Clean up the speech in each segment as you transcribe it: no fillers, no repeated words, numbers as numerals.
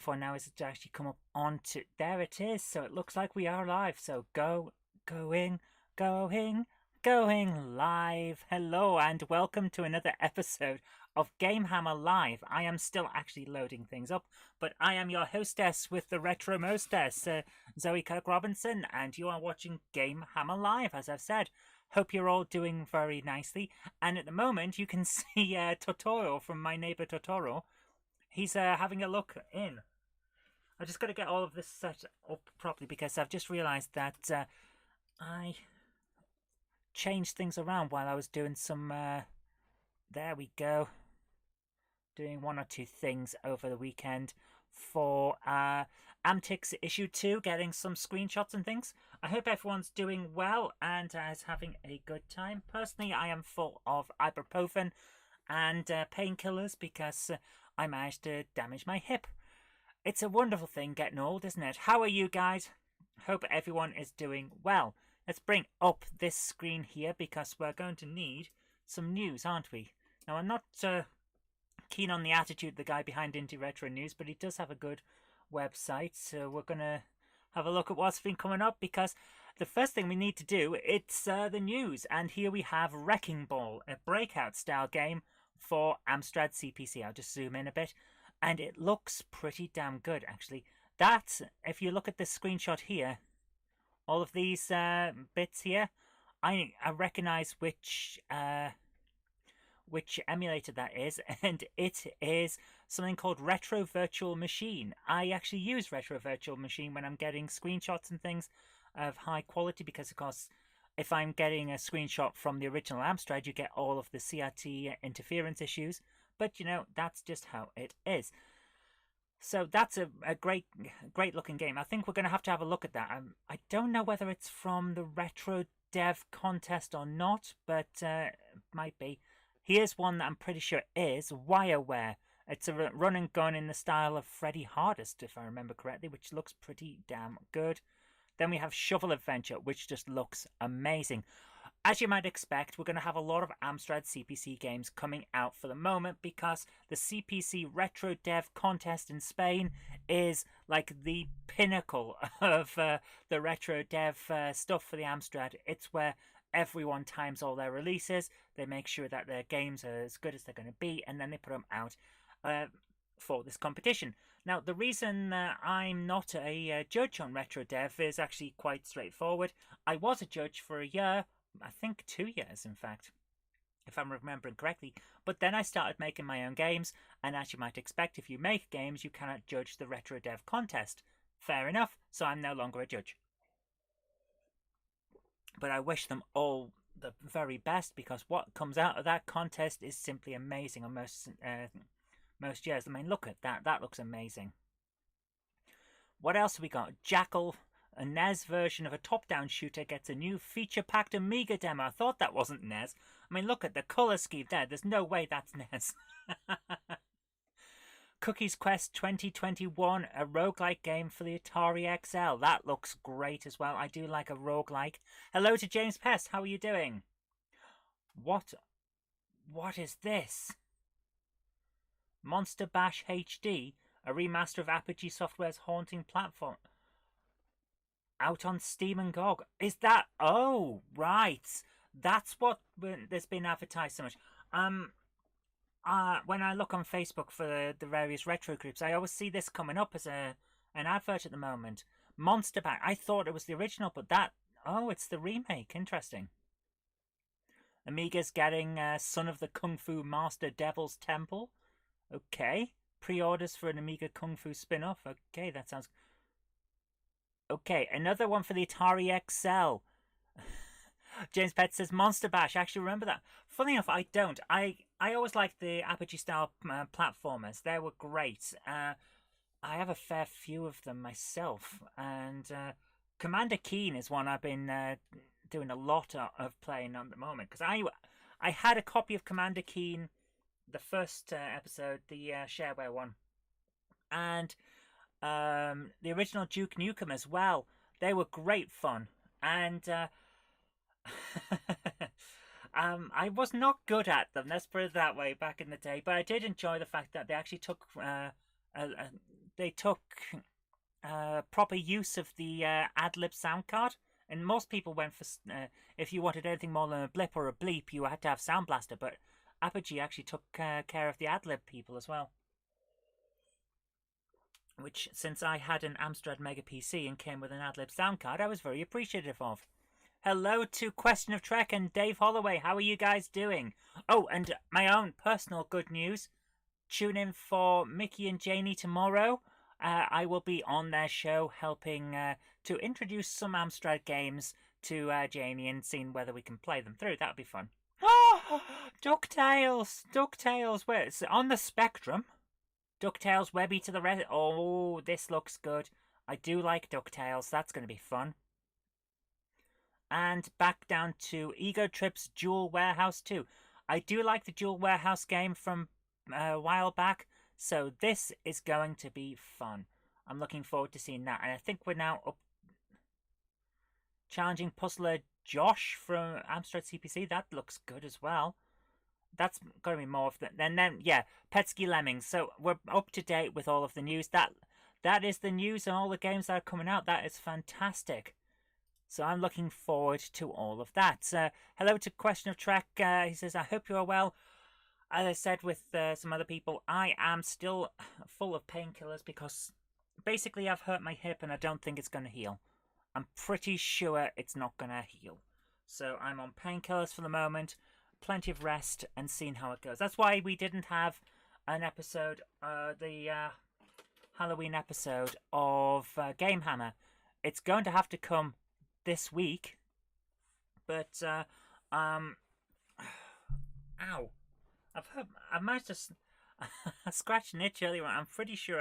for now is to actually come up onto there it is. So it looks like we are live. So going live. Hello and welcome to another episode of GameHammer Live. I am still actually loading things up, but I am your hostess with the retro mostess, Zoe Kirk-Robinson, and you are watching GameHammer Live, as I've said. Hope you're all doing very nicely. And at the moment, you can see Totoro from my neighbor Totoro. He's having a look in. I just got to get all of this set up properly because I've just realised that I changed things around while I was doing some. There we go. Doing one or two things over the weekend for Amtix issue 2, getting some screenshots and things. I hope everyone's doing well and is having a good time. Personally, I am full of ibuprofen and painkillers because I managed to damage my hip. It's a wonderful thing getting old, isn't it? How are you guys? Hope everyone is doing well. Let's bring up this screen here because we're going to need some news, aren't we? Now, I'm not keen on the attitude of the guy behind Indie Retro News, but he does have a good website, so we're going to have a look at what's been coming up because the first thing we need to do, it's the news. And here we have Wrecking Ball, a breakout-style game for Amstrad CPC. I'll just zoom in a bit. And it looks pretty damn good, actually. That, if you look at this screenshot here, all of these bits here, I recognize which emulator that is, and it is something called Retro Virtual Machine. I actually use Retro Virtual Machine when I'm getting screenshots and things of high quality because, of course, if I'm getting a screenshot from the original Amstrad, you get all of the CRT interference issues. But, you know, that's just how it is. So that's a great looking game. I think we're going to have a look at that. I don't know whether it's from the Retro Dev contest or not, but it might be. Here's one that I'm pretty sure is WireWare. It's a run and gun in the style of Freddy Hardest, if I remember correctly, which looks pretty damn good. Then we have Shovel Adventure, which just looks amazing. As you might expect, we're going to have a lot of Amstrad CPC games coming out for the moment because the CPC Retro Dev contest in Spain is like the pinnacle of the Retro Dev stuff for the Amstrad. It's where everyone times all their releases. They make sure that their games are as good as they're going to be, and then they put them out for this competition. Now, the reason I'm not a judge on Retro Dev is actually quite straightforward. I was a judge for a year, I think 2 years, in fact, if I'm remembering correctly. But then I started making my own games, and as you might expect, if you make games, you cannot judge the Retro Dev contest. Fair enough, so I'm no longer a judge. But I wish them all the very best because what comes out of that contest is simply amazing on most years. I mean, look at that. That looks amazing. What else have we got? Jackal, a NES version of a top-down shooter, gets a new feature-packed Amiga demo. I thought that wasn't NES. I mean, look at the colour scheme there. There's no way that's NES. Cookie's Quest 2021, a roguelike game for the Atari XL. That looks great as well. I do like a roguelike. Hello to James Pest. How are you doing? What is this? Monster Bash HD, a remaster of Apogee Software's Haunting platform. Out on Steam and GOG. Is that... Oh, right. That's what there's been advertised so much. When I look on Facebook for the various retro groups, I always see this coming up as an advert at the moment. Monster Bash. I thought it was the original, but that... Oh, it's the remake. Interesting. Amiga's getting Son of the Kung Fu Master Devil's Temple. Okay. Pre-orders for an Amiga Kung Fu spin-off. Okay, that sounds... Okay, another one for the Atari XL. James Pett says Monster Bash. I actually remember that. Funny enough, I don't. I always liked the Apogee-style platformers. They were great. I have a fair few of them myself. And Commander Keen is one I've been doing a lot of playing at the moment. Because I had a copy of Commander Keen, the first episode, the shareware one. And the original Duke Nukem as well. They were great fun. And I was not good at them, let's put it that way, back in the day. But I did enjoy the fact that they actually took the they took proper use of the ad-lib sound card. And most people went for, if you wanted anything more than a blip or a bleep, you had to have Sound Blaster. But Apogee actually took care of the ad-lib people as well. Which, since I had an Amstrad Mega PC and came with an ad-lib sound card, I was very appreciative of. Hello to Question of Trek and Dave Holloway. How are you guys doing? Oh, and my own personal good news. Tune in for Mickey and Janie tomorrow. I will be on their show helping to introduce some Amstrad games to Janie and seeing whether we can play them through. That would be fun. Oh, DuckTales! DuckTales! Where? It's on the Spectrum. DuckTales, Webby to the rest. Oh, this looks good. I do like DuckTales. That's going to be fun. And back down to Ego Trip's Jewel Warehouse 2. I do like the Jewel Warehouse game from a while back. So this is going to be fun. I'm looking forward to seeing that. And I think we're now up challenging puzzler Josh from Amstrad CPC. That looks good as well. That's going to be more of the... And then, yeah, Petsky Lemmings. So we're up to date with all of the news. That is the news and all the games that are coming out. That is fantastic. So I'm looking forward to all of that. Hello to Question of Trek. He says, I hope you are well. As I said with some other people, I am still full of painkillers because basically I've hurt my hip and I don't think it's going to heal. I'm pretty sure it's not going to heal. So I'm on painkillers for the moment, plenty of rest and seeing how it goes. That's why we didn't have an episode, the Halloween episode of GameHammer. It's going to have to come this week. But, ow. I managed to scratch an itch earlier. I'm pretty sure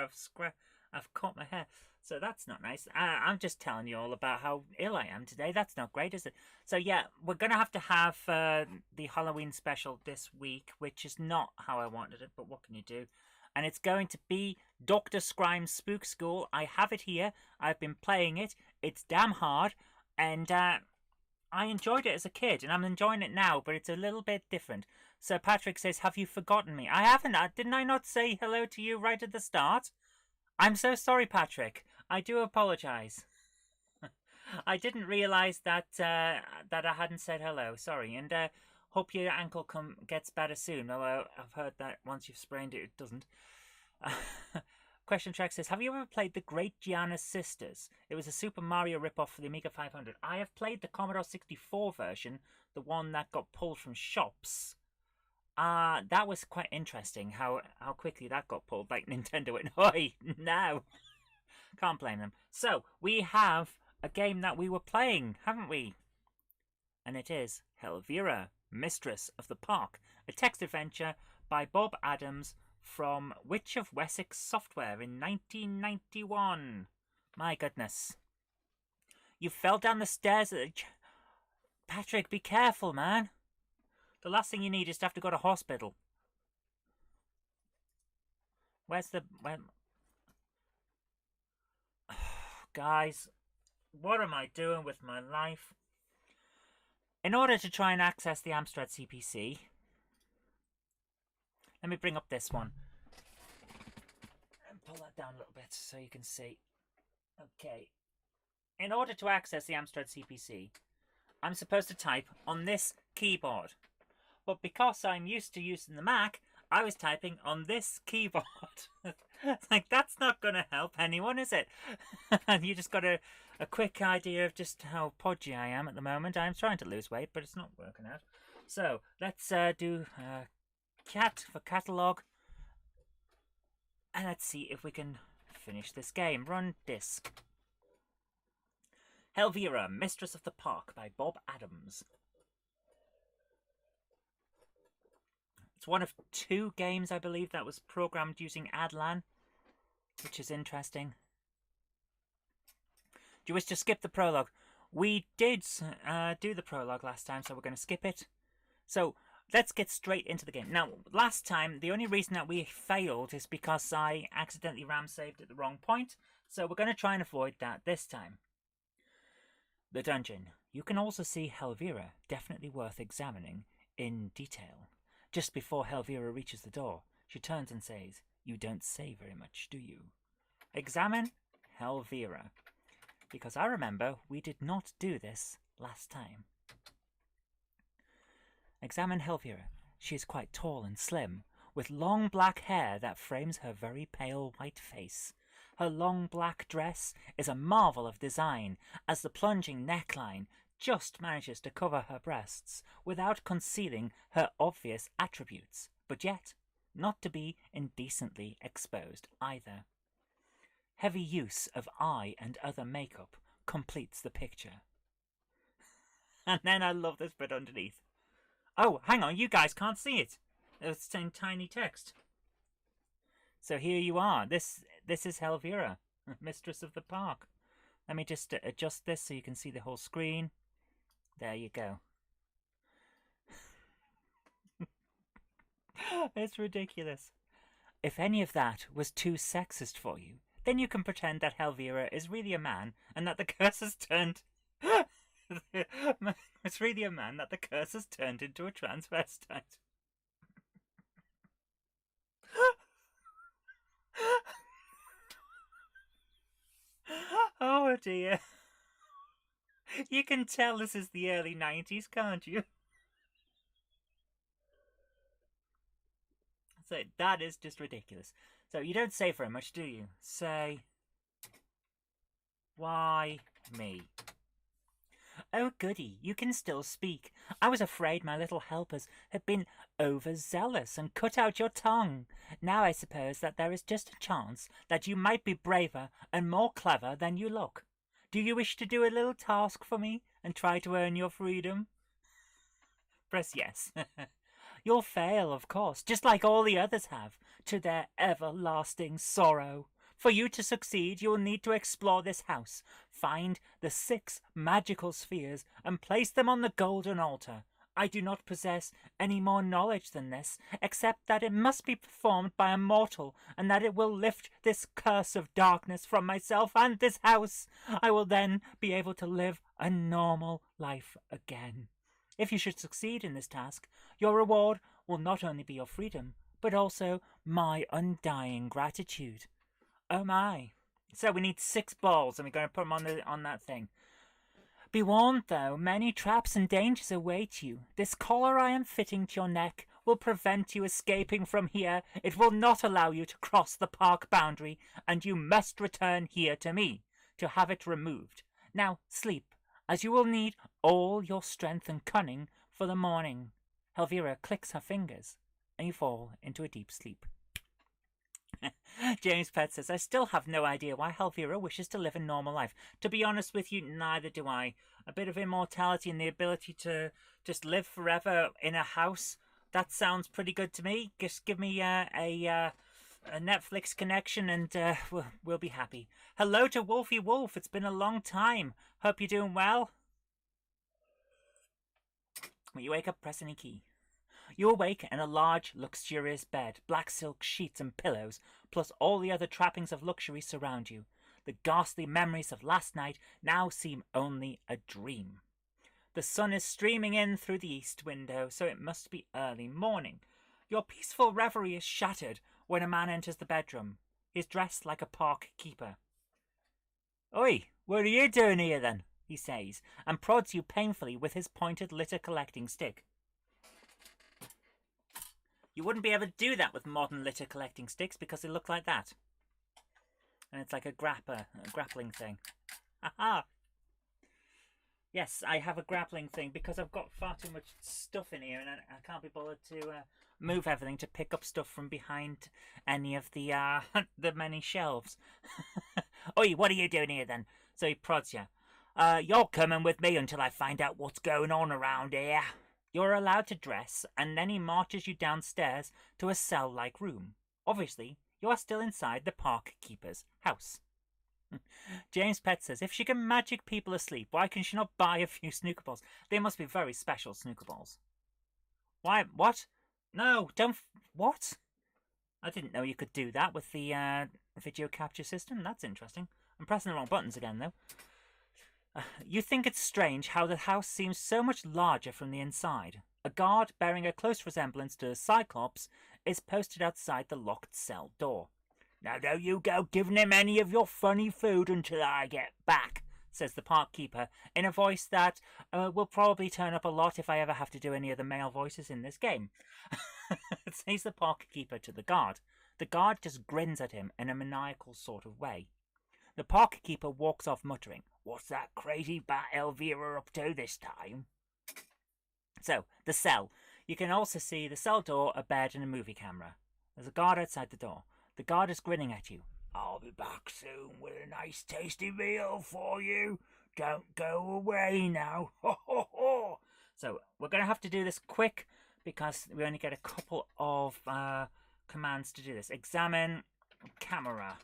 I've caught my hair, so that's not nice. I'm just telling you all about how ill I am today. That's not great, is it? So yeah, we're gonna have to have the Halloween special this week, which is not how I wanted it, but what can you do? And it's going to be Dr. Scrime's Spook School. I have it here. I've been playing it. It's damn hard, and I enjoyed it as a kid, and I'm enjoying it now, but it's a little bit different. So Patrick says, have you forgotten me? I haven't. Didn't I not say hello to you right at the start? I'm so sorry, Patrick. I do apologise. I didn't realise that that I hadn't said hello. Sorry, and hope your ankle gets better soon. Although I've heard that once you've sprained it, it doesn't. Question Track says, have you ever played The Great Gianna's Sisters? It was a Super Mario ripoff for the Amiga 500. I have played the Commodore 64 version, the one that got pulled from shops. That was quite interesting how quickly that got pulled, like Nintendo went, oi, no. Can't blame them. So, we have a game that we were playing, haven't we? And it is Helvira, Mistress of the Park, a text adventure by Bob Adams from Witch of Wessex Software in 1991. My goodness. You fell down the stairs at the... Patrick, be careful, man. The last thing you need is to have to go to hospital. Where's the... Guys, what am I doing with my life? In order to try and access the Amstrad CPC... Let me bring up this one. And pull that down a little bit so you can see. Okay. In order to access the Amstrad CPC, I'm supposed to type on this keyboard. But because I'm used to using the Mac, I was typing on this keyboard. Like, that's not going to help anyone, is it? And you just got a quick idea of just how podgy I am at the moment. I'm trying to lose weight, but it's not working out. So, let's do cat for catalogue. And let's see if we can finish this game. Run disc. Helvira, Mistress of the Park by Bob Adams. It's one of 2 games, I believe, that was programmed using ADLAN, which is interesting. Do you wish to skip the prologue? We did do the prologue last time, so we're going to skip it. So, let's get straight into the game. Now, last time, the only reason that we failed is because I accidentally ram-saved at the wrong point, so we're going to try and avoid that this time. The dungeon. You can also see Helvira, definitely worth examining in detail. Just before Helvira reaches the door, she turns and says, "You don't say very much, do you?" Examine Helvira, because I remember we did not do this last time. Examine Helvira. She is quite tall and slim, with long black hair that frames her very pale white face. Her long black dress is a marvel of design, as the plunging neckline just manages to cover her breasts without concealing her obvious attributes, but yet not to be indecently exposed either. Heavy use of eye and other makeup completes the picture. And then I love this bit underneath. Oh, hang on, you guys can't see it. It's in tiny text. So here you are. This is Helvira, mistress of the park. Let me just adjust this so you can see the whole screen. There you go. It's ridiculous. If any of that was too sexist for you, then you can pretend that Helvira is really a man and that the curse has turned... It's really a man that the curse has turned into a transvestite. Oh dear. You can tell this is the early 90s, can't you? So that is just ridiculous. So you don't say very much, do you? Say, why me? Oh goody, you can still speak. I was afraid my little helpers had been overzealous and cut out your tongue. Now I suppose that there is just a chance that you might be braver and more clever than you look. Do you wish to do a little task for me and try to earn your freedom? Press yes. You'll fail, of course, just like all the others have, to their everlasting sorrow. For you to succeed, you will need to explore this house, find the 6 magical spheres, and place them on the golden altar. I do not possess any more knowledge than this, except that it must be performed by a mortal, and that it will lift this curse of darkness from myself and this house. I will then be able to live a normal life again. If you should succeed in this task, your reward will not only be your freedom, but also my undying gratitude. Oh my. So we need 6 balls and we're going to put them on that thing. Be warned though, many traps and dangers await you. This collar I am fitting to your neck will prevent you escaping from here. It will not allow you to cross the park boundary, and you must return here to me to have it removed. Now sleep, as you will need all your strength and cunning for the morning. Helvira clicks her fingers, and you fall into a deep sleep. James Pett says, I still have no idea why Helvira wishes to live a normal life. To be honest with you, neither do I. A bit of immortality and the ability to just live forever in a house, that sounds pretty good to me. Just give me a Netflix connection and we'll be happy. Hello to Wolfie Wolf. It's been a long time. Hope you're doing well. When you wake up, press any key. You awake in a large, luxurious bed. Black silk sheets and pillows, plus all the other trappings of luxury surround you. The ghastly memories of last night now seem only a dream. The sun is streaming in through the east window, so it must be early morning. Your peaceful reverie is shattered when a man enters the bedroom. He is dressed like a park keeper. Oi, what are you doing here then? He says, and prods you painfully with his pointed litter-collecting stick. You wouldn't be able to do that with modern litter-collecting sticks because they look like that. And it's like a grappling thing. Aha! Yes, I have a grappling thing because I've got far too much stuff in here and I can't be bothered to move everything to pick up stuff from behind any of the the many shelves. Oi, what are you doing here then? So he prods you. You're coming with me until I find out what's going on around here. You're allowed to dress, and then he marches you downstairs to a cell-like room. Obviously, you are still inside the park keeper's house. James Pett says, if she can magic people asleep, why can she not buy a few snooker balls? They must be very special snooker balls. Why? What? No, don't... What? I didn't know you could do that with the video capture system. That's interesting. I'm pressing the wrong buttons again, though. You think it's strange how the house seems so much larger from the inside. A guard bearing a close resemblance to a Cyclops is posted outside the locked cell door. Now don't you go giving him any of your funny food until I get back, says the park keeper, in a voice that will probably turn up a lot if I ever have to do any of the male voices in this game. Says the park keeper to the guard. The guard just grins at him in a maniacal sort of way. The park keeper walks off muttering, "What's that crazy bat Elvira up to this time?" So, the cell. You can also see the cell door, a bed, and a movie camera. There's a guard outside the door. The guard is grinning at you. "I'll be back soon with a nice tasty meal for you. Don't go away now. Ho ho ho!" So, we're going to have to do this quick because we only get a couple of commands to do this. Examine camera.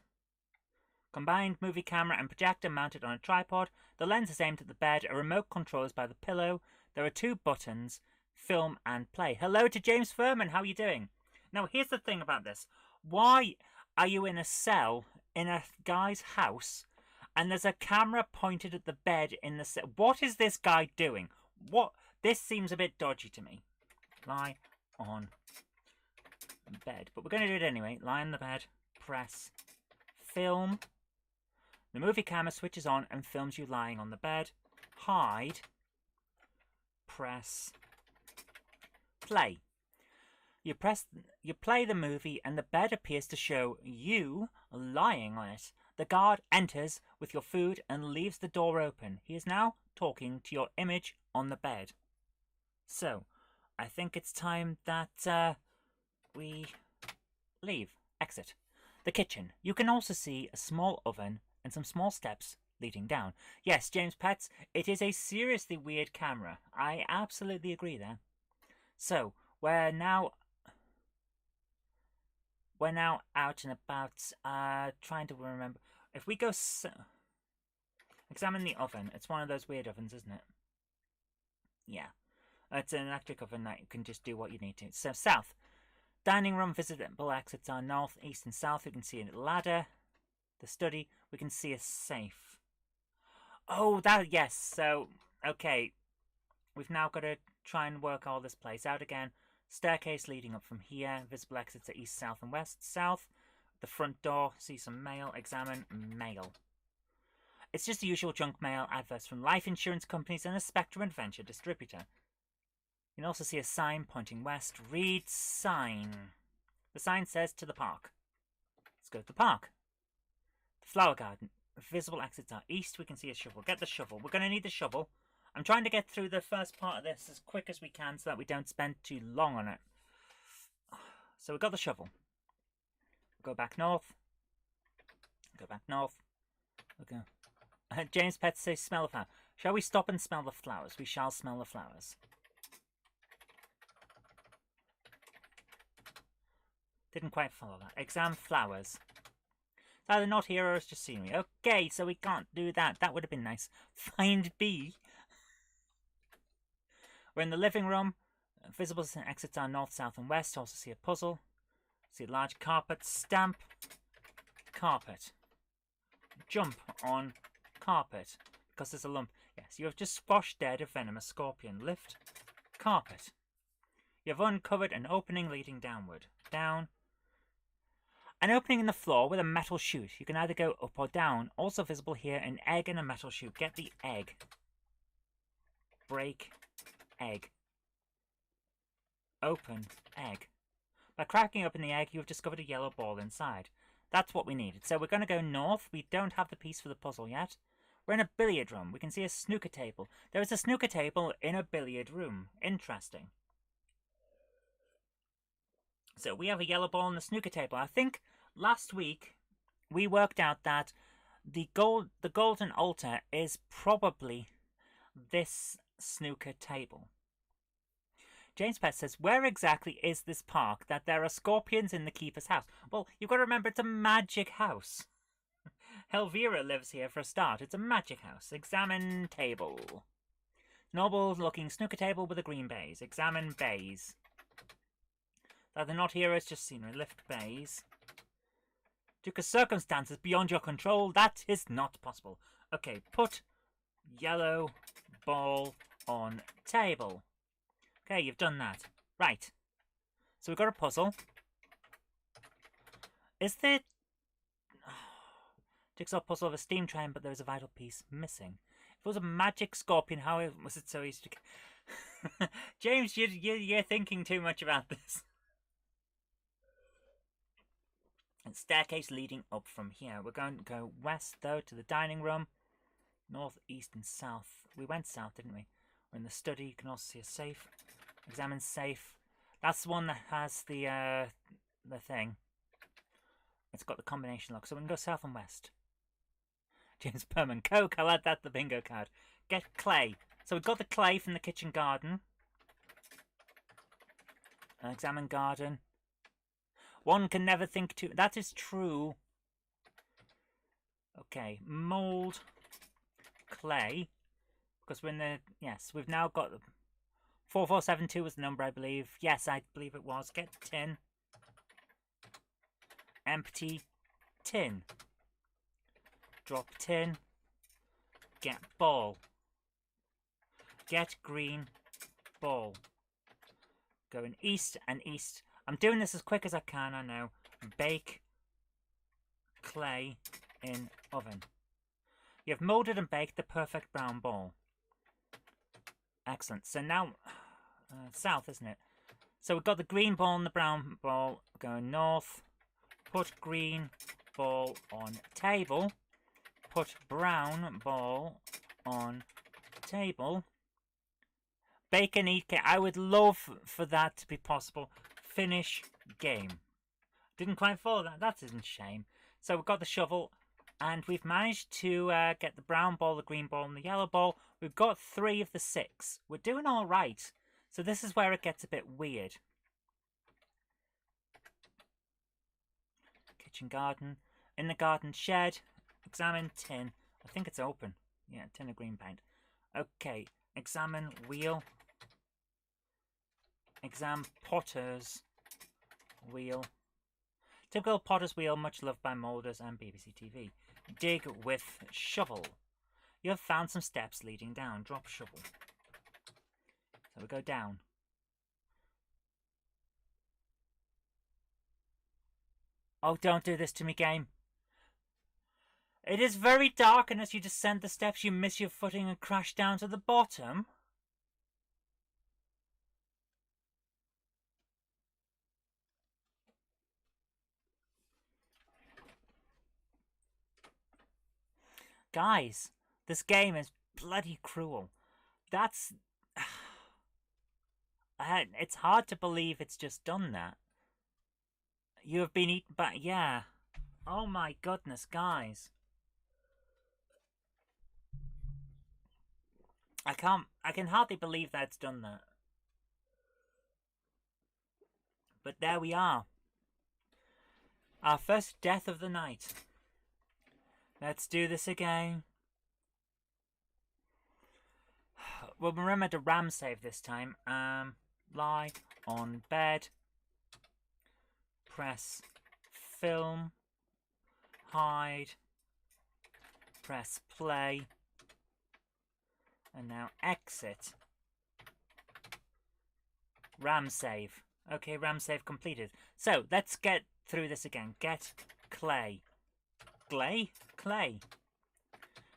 Combined movie camera and projector mounted on a tripod. The lens is aimed at the bed. A remote control is by the pillow. There are 2 buttons, film and play. Hello to James Furman. How are you doing? Now, here's the thing about this. Why are you in a cell in a guy's house and there's a camera pointed at the bed in the cell? What is this guy doing? What? This seems a bit dodgy to me. Lie on bed. But we're going to do it anyway. Lie on the bed. Press film. The movie camera switches on and films you lying on the bed. Hide. Press play. You play the movie and the bed appears to show you lying on it. The guard enters with your food and leaves the door open. He is now talking to your image on the bed. So, I think it's time that we leave. Exit. The kitchen. You can also see a small oven and some small steps leading down. Yes, James Pets, it is a seriously weird camera. I absolutely agree there. So, we're now out and about, trying to remember. If we go examine the oven. It's one of those weird ovens, isn't it? Yeah. It's an electric oven that you can just do what you need to. So, south. Dining room, visitable exits are north, east and south. We can see a ladder. The study, we can see a safe. Oh, that, yes. So, okay. We've now got to try and work all this place out again. Staircase leading up from here. Visible exits are east, south and west. South. The front door. See some mail. Examine mail. It's just the usual junk mail, adverts from life insurance companies and a Spectrum Adventure distributor. You can also see a sign pointing west. Read sign. The sign says to the park. Let's go to the park. The flower garden. Visible exits are east. We can see a shovel. Get the shovel. We're going to need the shovel. I'm trying to get through the first part of this as quick as we can so that we don't spend too long on it. So we've got the shovel. Go back north. Go back north. Okay. James Pets says smell the flower. Shall we stop and smell the flowers? We shall smell the flowers. Didn't quite follow that. Examine flowers. It's either not here or it's just scenery. Okay, so we can't do that. That would have been nice. Find B. We're in the living room. Visible exits are north, south and west. Also see a puzzle. See a large carpet. Stamp. Carpet. Jump on carpet. Because there's a lump. Yes, you have just squashed dead a venomous scorpion. Lift. Carpet. You have uncovered an opening leading downward. Down. An opening in the floor with a metal chute. You can either go up or down. Also visible here, an egg and a metal chute. Get the egg. Break egg. Open egg. By cracking open the egg, you have discovered a yellow ball inside. That's what we needed. So we're going to go north. We don't have the piece for the puzzle yet. We're in a billiard room. We can see a snooker table. There is a snooker table in a billiard room. Interesting. So we have a yellow ball on the snooker table. I think last week we worked out that the golden altar is probably this snooker table. James Pett says, where exactly is this park that there are scorpions in the keeper's house? Well, you've got to remember it's a magic house. Elvira lives here for a start. It's a magic house. Examine table. Noble looking snooker table with a green baize. Examine baize. They're not here, it's just scenery. Lift baize. Due to circumstances beyond your control, that is not possible. Okay, put yellow ball on table. Okay, you've done that. Right. So we've got a puzzle. Is there Jigsaw puzzle of a steam train, but there is a vital piece missing. If it was a magic scorpion, how was it so easy to... James, you're thinking too much about this. And staircase leading up from here. We're going to go west, though, to the dining room. North, east, and south. We went south, didn't we? We're in the study. You can also see a safe. Examine safe. That's the one that has the thing. It's got the combination lock, so we can go south and west. James Perman. Coke, I'll add that to the bingo card. Get clay. So we've got the clay from the kitchen garden. Examine garden. One can never think too... That is true. Okay, mould, clay. Because we're in the... Yes, we've now got... 4472 was the number, I believe. Yes, I believe it was. Get tin. Empty tin. Drop tin. Get ball. Get green ball. Going east and east. I'm doing this as quick as I can, I know. Bake clay in oven. You have moulded and baked the perfect brown ball. Excellent. So now, south, isn't it? So we've got the green ball and the brown ball going north. Put green ball on table. Put brown ball on table. Bake and eat cake. I would love for that to be possible. Finish game. Didn't quite follow that. That isn't a shame. So we've got the shovel, and we've managed to get the brown ball, the green ball, and the yellow ball. We've got 3 of the 6. We're doing all right. So this is where it gets a bit weird. Kitchen garden. In the garden shed. Examine tin. I think it's open. Yeah, tin of green paint. Okay. Examine wheel. Examine potter's wheel. Typical potter's wheel, much loved by moulders and BBC TV. Dig with shovel. You have found some steps leading down. Drop shovel. So we go down. Oh, don't do this to me, game. It is very dark, and as you descend the steps, you miss your footing and crash down to the bottom. Guys, this game is bloody cruel. That's... it's hard to believe it's just done that. You have been eaten by... Yeah. Oh my goodness, guys. I can hardly believe that it's done that. But there we are. Our first death of the night. Let's do this again. Well, remember to RAM save this time. Lie on bed. Press film. Hide. Press play. And now exit. RAM save. Okay, RAM save completed. So, let's get through this again. Get clay. Clay? Clay.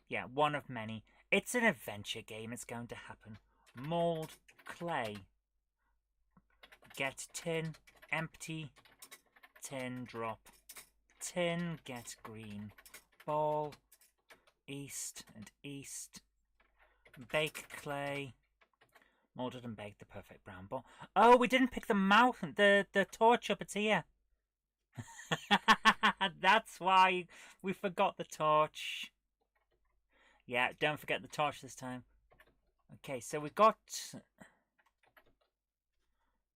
Yeah, one of many. It's an adventure game. It's going to happen. Mold clay. Get tin. Empty. Tin. Drop. Tin. Get green. Ball. East and east. Bake clay. Molded and baked the perfect brown ball. Oh, we didn't pick the the torch up. It's here. That's why we forgot the torch. Yeah, don't forget the torch this time. Okay, so we've got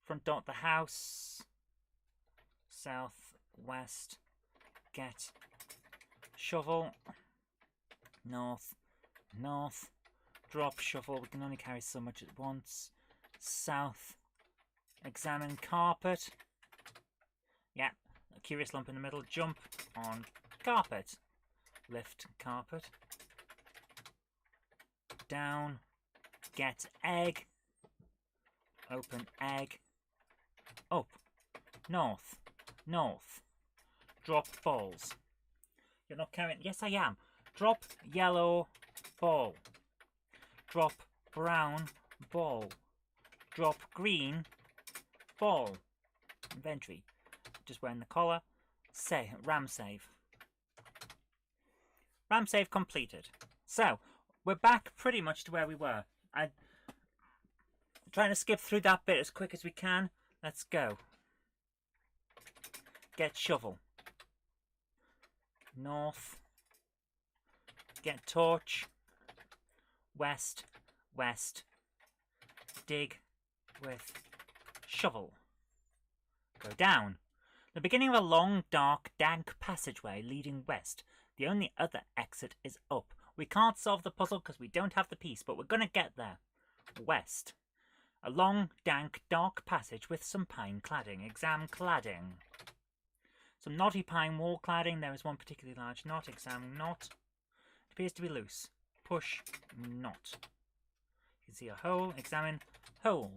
front door of the house. South, west. Get shovel. North, north. Drop shovel. We can only carry so much at once. South. Examine carpet. Yeah. A curious lump in the middle. Jump on carpet. Lift carpet. Down. Get egg. Open egg. Up. North. North. Drop balls. You're not carrying... Yes, I am. Drop yellow ball. Drop brown ball. Drop green ball. Inventory. Just wearing the collar. Ram save. Ram save completed. So, we're back pretty much to where we were. I'm trying to skip through that bit as quick as we can. Let's go. Get shovel. North. Get torch. West. West. Dig with shovel. Go down. The beginning of a long, dark, dank passageway leading west. The only other exit is up. We can't solve the puzzle because we don't have the piece, but we're going to get there. West. A long, dank, dark passage with some pine cladding. Exam cladding. Some knotty pine wall cladding. There is one particularly large knot. Exam knot. It appears to be loose. Push knot. You can see a hole. Examine hole.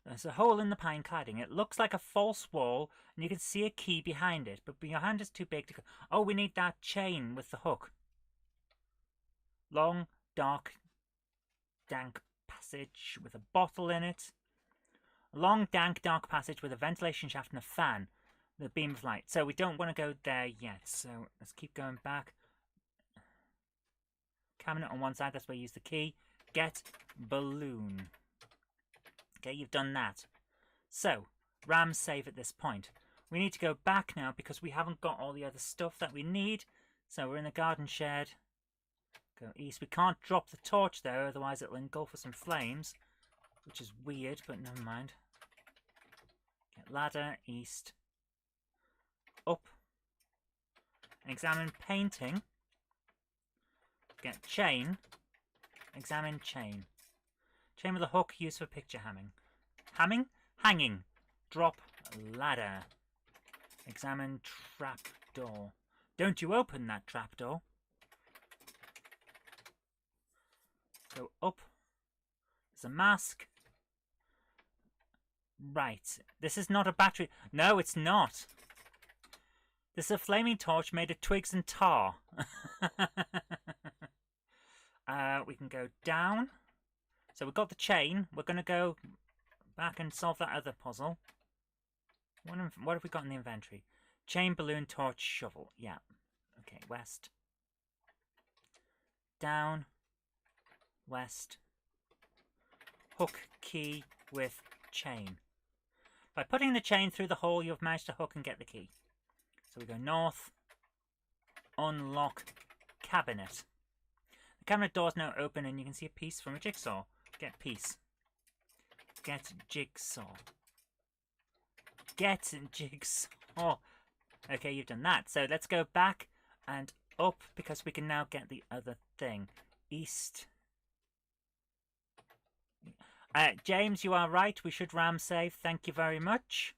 There's a hole in the pine cladding. It looks like a false wall, and you can see a key behind it, but your hand is too big to go. Oh, we need that chain with the hook. Long, dark, dank passage with a bottle in it. A long, dank, dark passage with a ventilation shaft and a fan. The beam of light. So we don't want to go there yet. So let's keep going back. Cabinet on one side. That's where you use the key. Get balloon. Okay, you've done that. So, ram save at this point. We need to go back now because we haven't got all the other stuff that we need. So we're in the garden shed. Go east. We can't drop the torch there, otherwise it'll engulf us in flames. Which is weird, but never mind. Get ladder, east. Up. Examine painting. Get chain. Examine chain. Chain with a hook used for picture hamming. Hamming? Hanging. Drop ladder. Examine trap door. Don't you open that trap door. Go up. There's a mask. Right. This is not a battery. No, it's not. This is a flaming torch made of twigs and tar. We can go down. So we've got the chain. We're going to go back and solve that other puzzle. What have we got in the inventory? Chain, balloon, torch, shovel. Yeah. Okay, west. Down. West. Hook key with chain. By putting the chain through the hole, you've managed to hook and get the key. So we go north. Unlock cabinet. The cabinet door is now open and you can see a piece from a jigsaw. Get piece. Get jigsaw. Get jigsaw. Okay, you've done that. So let's go back and up because we can now get the other thing. East. James, you are right. We should ram save. Thank you very much.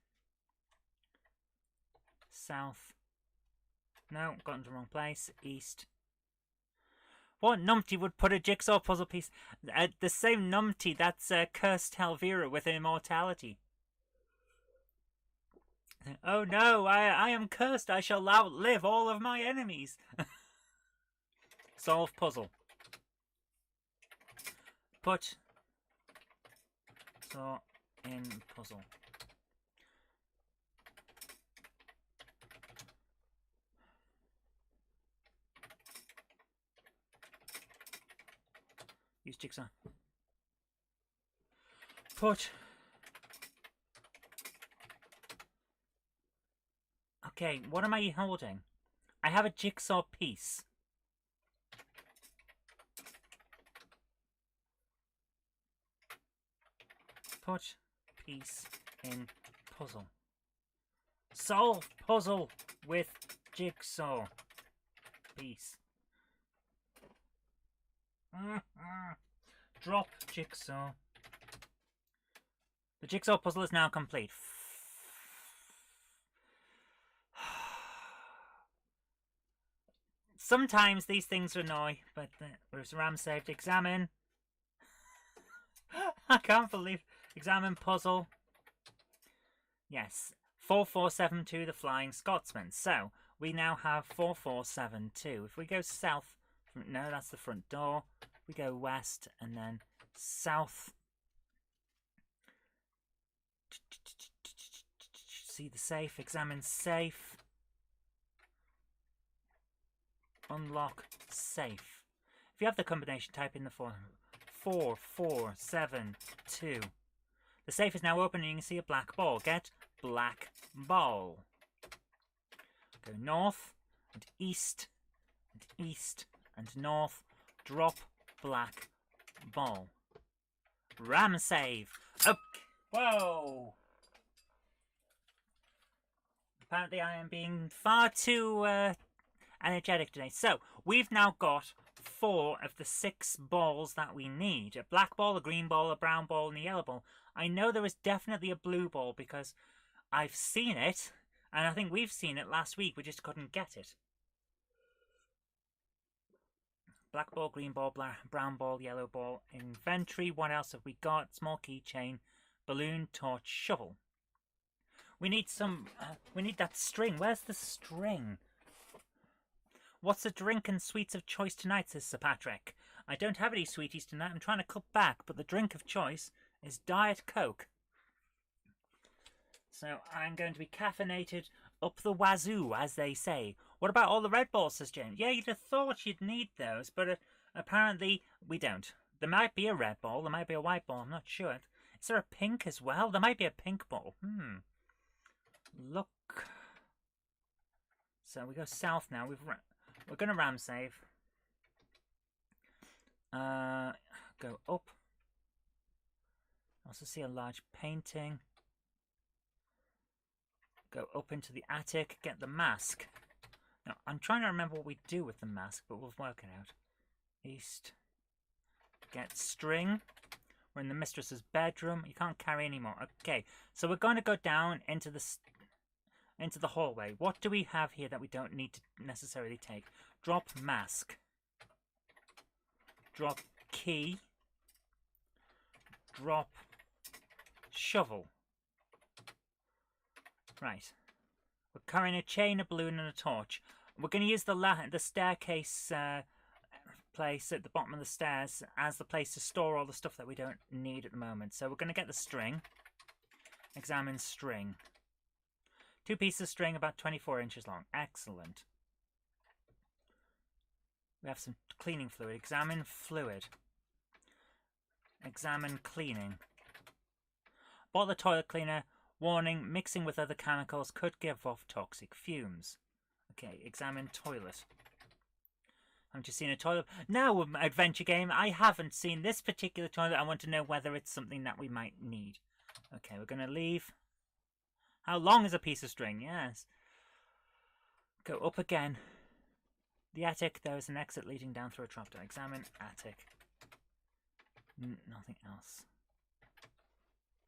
South. No, got into the wrong place. East. What numpty would put a jigsaw puzzle piece? The same numpty that's cursed Helvira with immortality. Oh no, I am cursed. I shall outlive all of my enemies. Solve puzzle. Put saw in puzzle. Use jigsaw. Put. Okay, what am I holding? I have a jigsaw piece. Put piece in puzzle. Solve puzzle with jigsaw piece. Drop jigsaw. The jigsaw puzzle is now complete. Sometimes these things annoy, but there's ram saved. Examine. I can't believe. Examine puzzle. Yes. 4472, the Flying Scotsman. So, we now have 4472. If we go south, no, that's the front door. We go west and then south. See the safe, examine safe. Unlock safe. If you have the combination, type in the 4472. The safe is now open and you can see a black ball. Get black ball. Go north and east and north. Drop black ball. Ram save. Okay. Whoa. Apparently I am being far too energetic today. So, we've now got 4 of the 6 balls that we need. A black ball, a green ball, a brown ball, and a yellow ball. I know there is definitely a blue ball because I've seen it, and I think we've seen it last week. We just couldn't get it. Black ball, green ball, brown ball, yellow ball. Inventory, what else have we got? Small keychain, balloon, torch, shovel. We need some, we need that string. Where's the string? What's the drink and sweets of choice tonight, says Sir Patrick. I don't have any sweeties tonight. I'm trying to cut back, but the drink of choice is Diet Coke. So I'm going to be caffeinated up the wazoo, as they say. What about all the red balls, says James? Yeah, you'd have thought you'd need those, but apparently we don't. There might be a red ball, there might be a white ball, I'm not sure. Is there a pink as well? There might be a pink ball. Look. So we go south now. We're going to ram save. Go up. Also see a large painting. Go up into the attic, get the mask. Now, I'm trying to remember what we do with the mask, but we'll work it out. East. Get string. We're in the mistress's bedroom. You can't carry anymore. Okay, so we're going to go down into the hallway. What do we have here that we don't need to necessarily take? Drop mask. Drop key. Drop shovel. Right. We're carrying a chain, a balloon, and a torch. We're going to use the staircase place at the bottom of the stairs as the place to store all the stuff that we don't need at the moment. So we're going to get the string. Examine string. 2 pieces of string about 24 inches long. Excellent. We have some cleaning fluid. Examine fluid. Examine cleaning. Bought the toilet cleaner. Warning, mixing with other chemicals could give off toxic fumes. Okay, examine toilet. Haven't you seen a toilet? No, adventure game, I haven't seen this particular toilet. I want to know whether it's something that we might need. Okay, we're going to leave. How long is a piece of string? Yes. Go up again. The attic, there is an exit leading down through a trapdoor. Examine attic. Nothing else.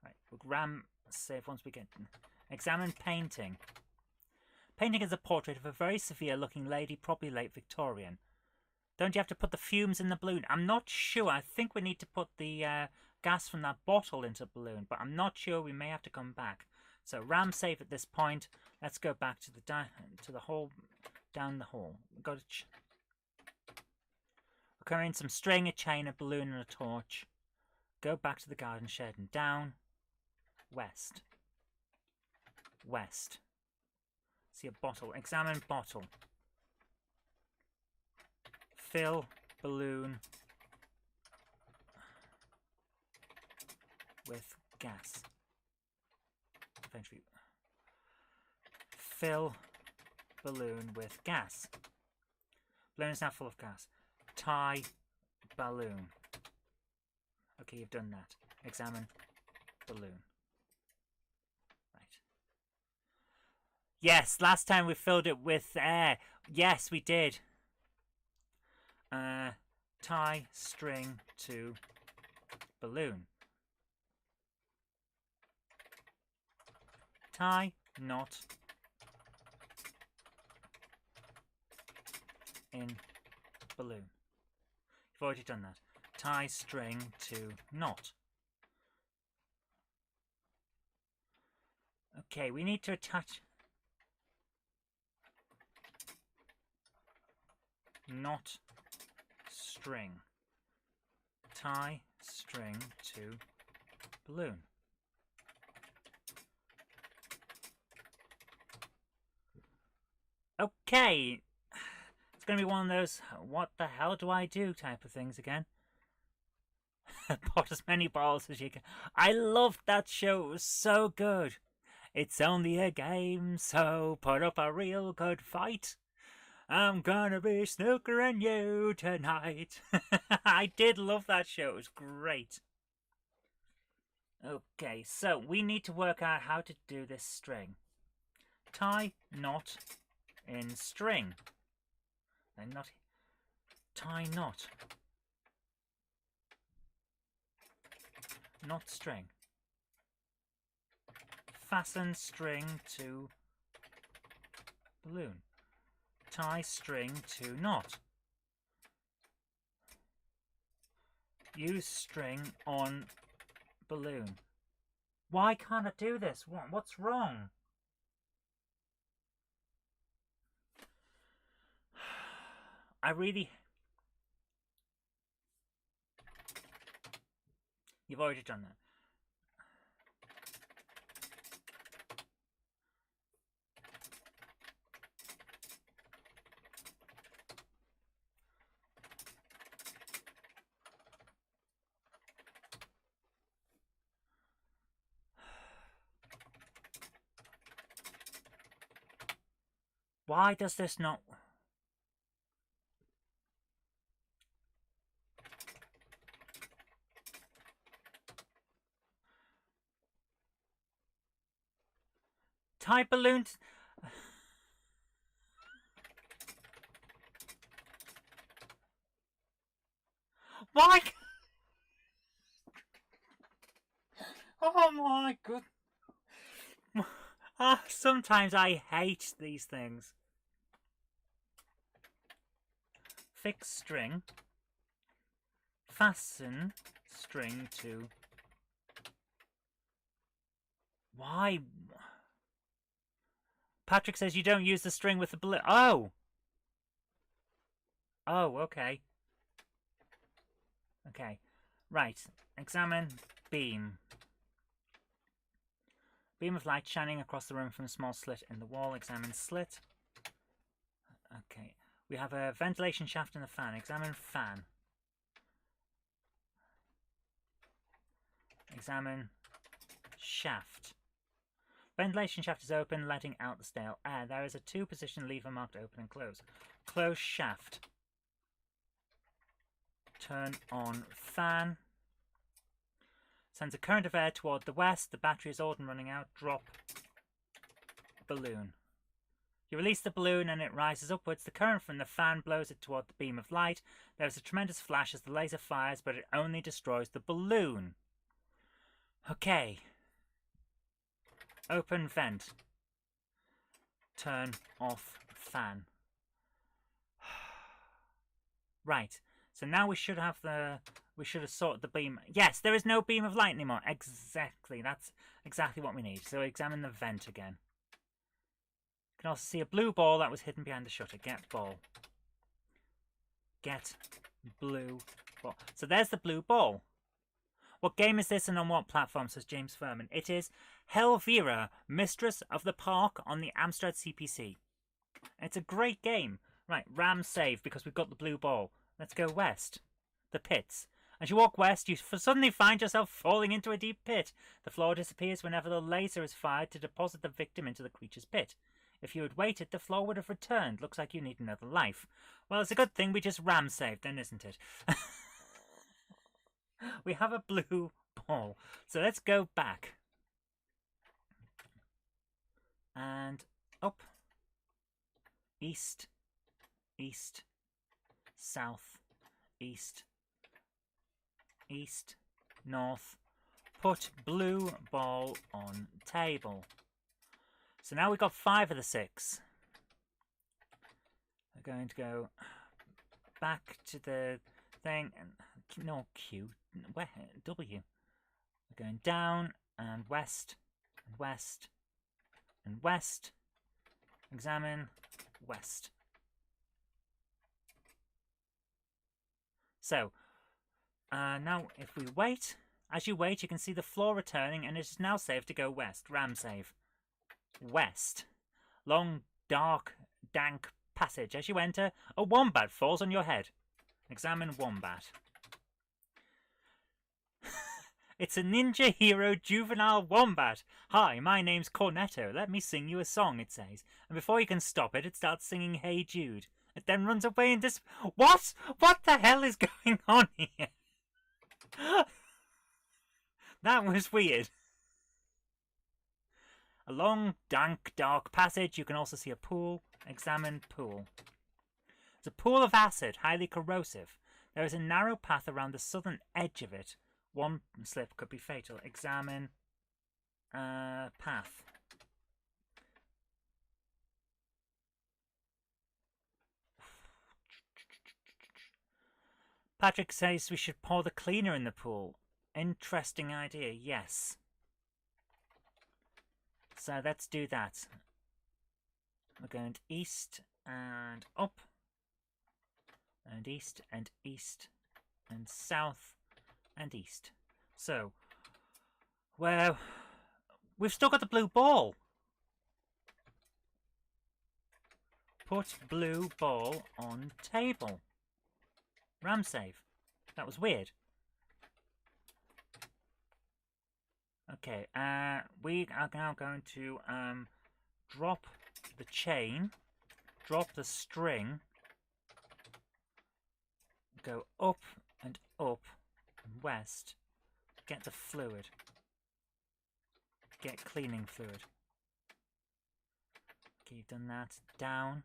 Right, we'll ram save once we get... Examine painting. Painting is a portrait of a very severe looking lady, probably late Victorian. Don't you have to put the fumes in the balloon? I'm not sure. I think we need to put the gas from that bottle into the balloon, but I'm not sure. We may have to come back. So ram save at this point. Let's go back to the hall, down the hall. We're carrying some string, a chain, a balloon, and a torch. Go back to the garden shed and down. West. West. See a bottle. Examine bottle. Fill balloon with gas. Eventually. Fill balloon with gas. Balloon is now full of gas. Tie balloon. Okay, you've done that. Examine balloon. Right. Yes, last time we filled it with air. Yes, we did. Tie string to balloon. Tie knot in balloon. You've already done that. Tie string to knot. Okay, we need to attach... not string. Tie string to balloon. Okay, it's going to be one of those what the hell do I do type of things again. Pot as many balls as you can. I loved that show, it was so good. It's only a game, so put up a real good fight. I'm gonna be snookering you tonight. I did love that show, it was great. Okay, so we need to work out how to do this string. Tie knot in string. Then not tie knot. Knot string. Fasten string to balloon. Tie string to knot. Use string on balloon. Why can't I do this? What's wrong? I really... You've already done that. Why does this not... Tie balloons... Why? Oh my god. Sometimes I hate these things. Fix string. Fasten string to... Why? Patrick says you don't use the string with the balloon. Oh! Oh, okay. Okay. Right. Examine beam. Beam of light shining across the room from a small slit in the wall. Examine slit. Okay. We have a ventilation shaft and a fan. Examine fan. Examine shaft. Ventilation shaft is open, letting out the stale air. There is a 2-position lever marked open and close. Close shaft. Turn on fan. Sends a current of air toward the west. The battery is old and running out. Drop balloon. You release the balloon and it rises upwards. The current from the fan blows it toward the beam of light. There is a tremendous flash as the laser fires, but it only destroys the balloon. Okay. Open vent. Turn off fan. Right. So now we should have sorted the beam. Yes, there is no beam of light anymore. Exactly. That's exactly what we need. So examine the vent again. You can also see a blue ball that was hidden behind the shutter. Get ball. Get blue ball. So there's the blue ball. What game is this and on what platform, says James Furman? It is Helvira, Mistress of the Park on the Amstrad CPC. It's a great game. Right, ram save because we've got the blue ball. Let's go west. The pits. As you walk west, you suddenly find yourself falling into a deep pit. The floor disappears whenever the laser is fired to deposit the victim into the creature's pit. If you had waited, the floor would have returned. Looks like you need another life. Well, it's a good thing we just ram saved then, isn't it? We have a blue ball. So let's go back. And up. East. East. South. East. East. North. Put blue ball on table. So now we've got 5 of the 6. We're going to go back to the thing and no Q, where W. We're going down and west and west and west. Examine west. So, now if we wait, as you wait, you can see the floor returning, and it is now safe to go west. Ram save. West. Long, dark, dank passage. As you enter, a wombat falls on your head. Examine wombat. It's a ninja hero juvenile wombat. Hi, my name's Cornetto. Let me sing you a song, it says. And before you can stop it, it starts singing Hey Jude. It then runs away and What? What the hell is going on here? That was weird. A long, dank, dark passage. You can also see a pool. Examine pool. It's a pool of acid, highly corrosive. There is a narrow path around the southern edge of it. One slip could be fatal. Examine path. Patrick says we should pour the cleaner in the pool. Interesting idea, yes. So let's do that. We're going east and up. And east and east and south and east. So, well, we've still got the blue ball. Put blue ball on table. Ram save. That was weird. Okay, we are now going to drop the chain, drop the string, go up and west, get the fluid, get cleaning fluid. Okay, you've done that. Down,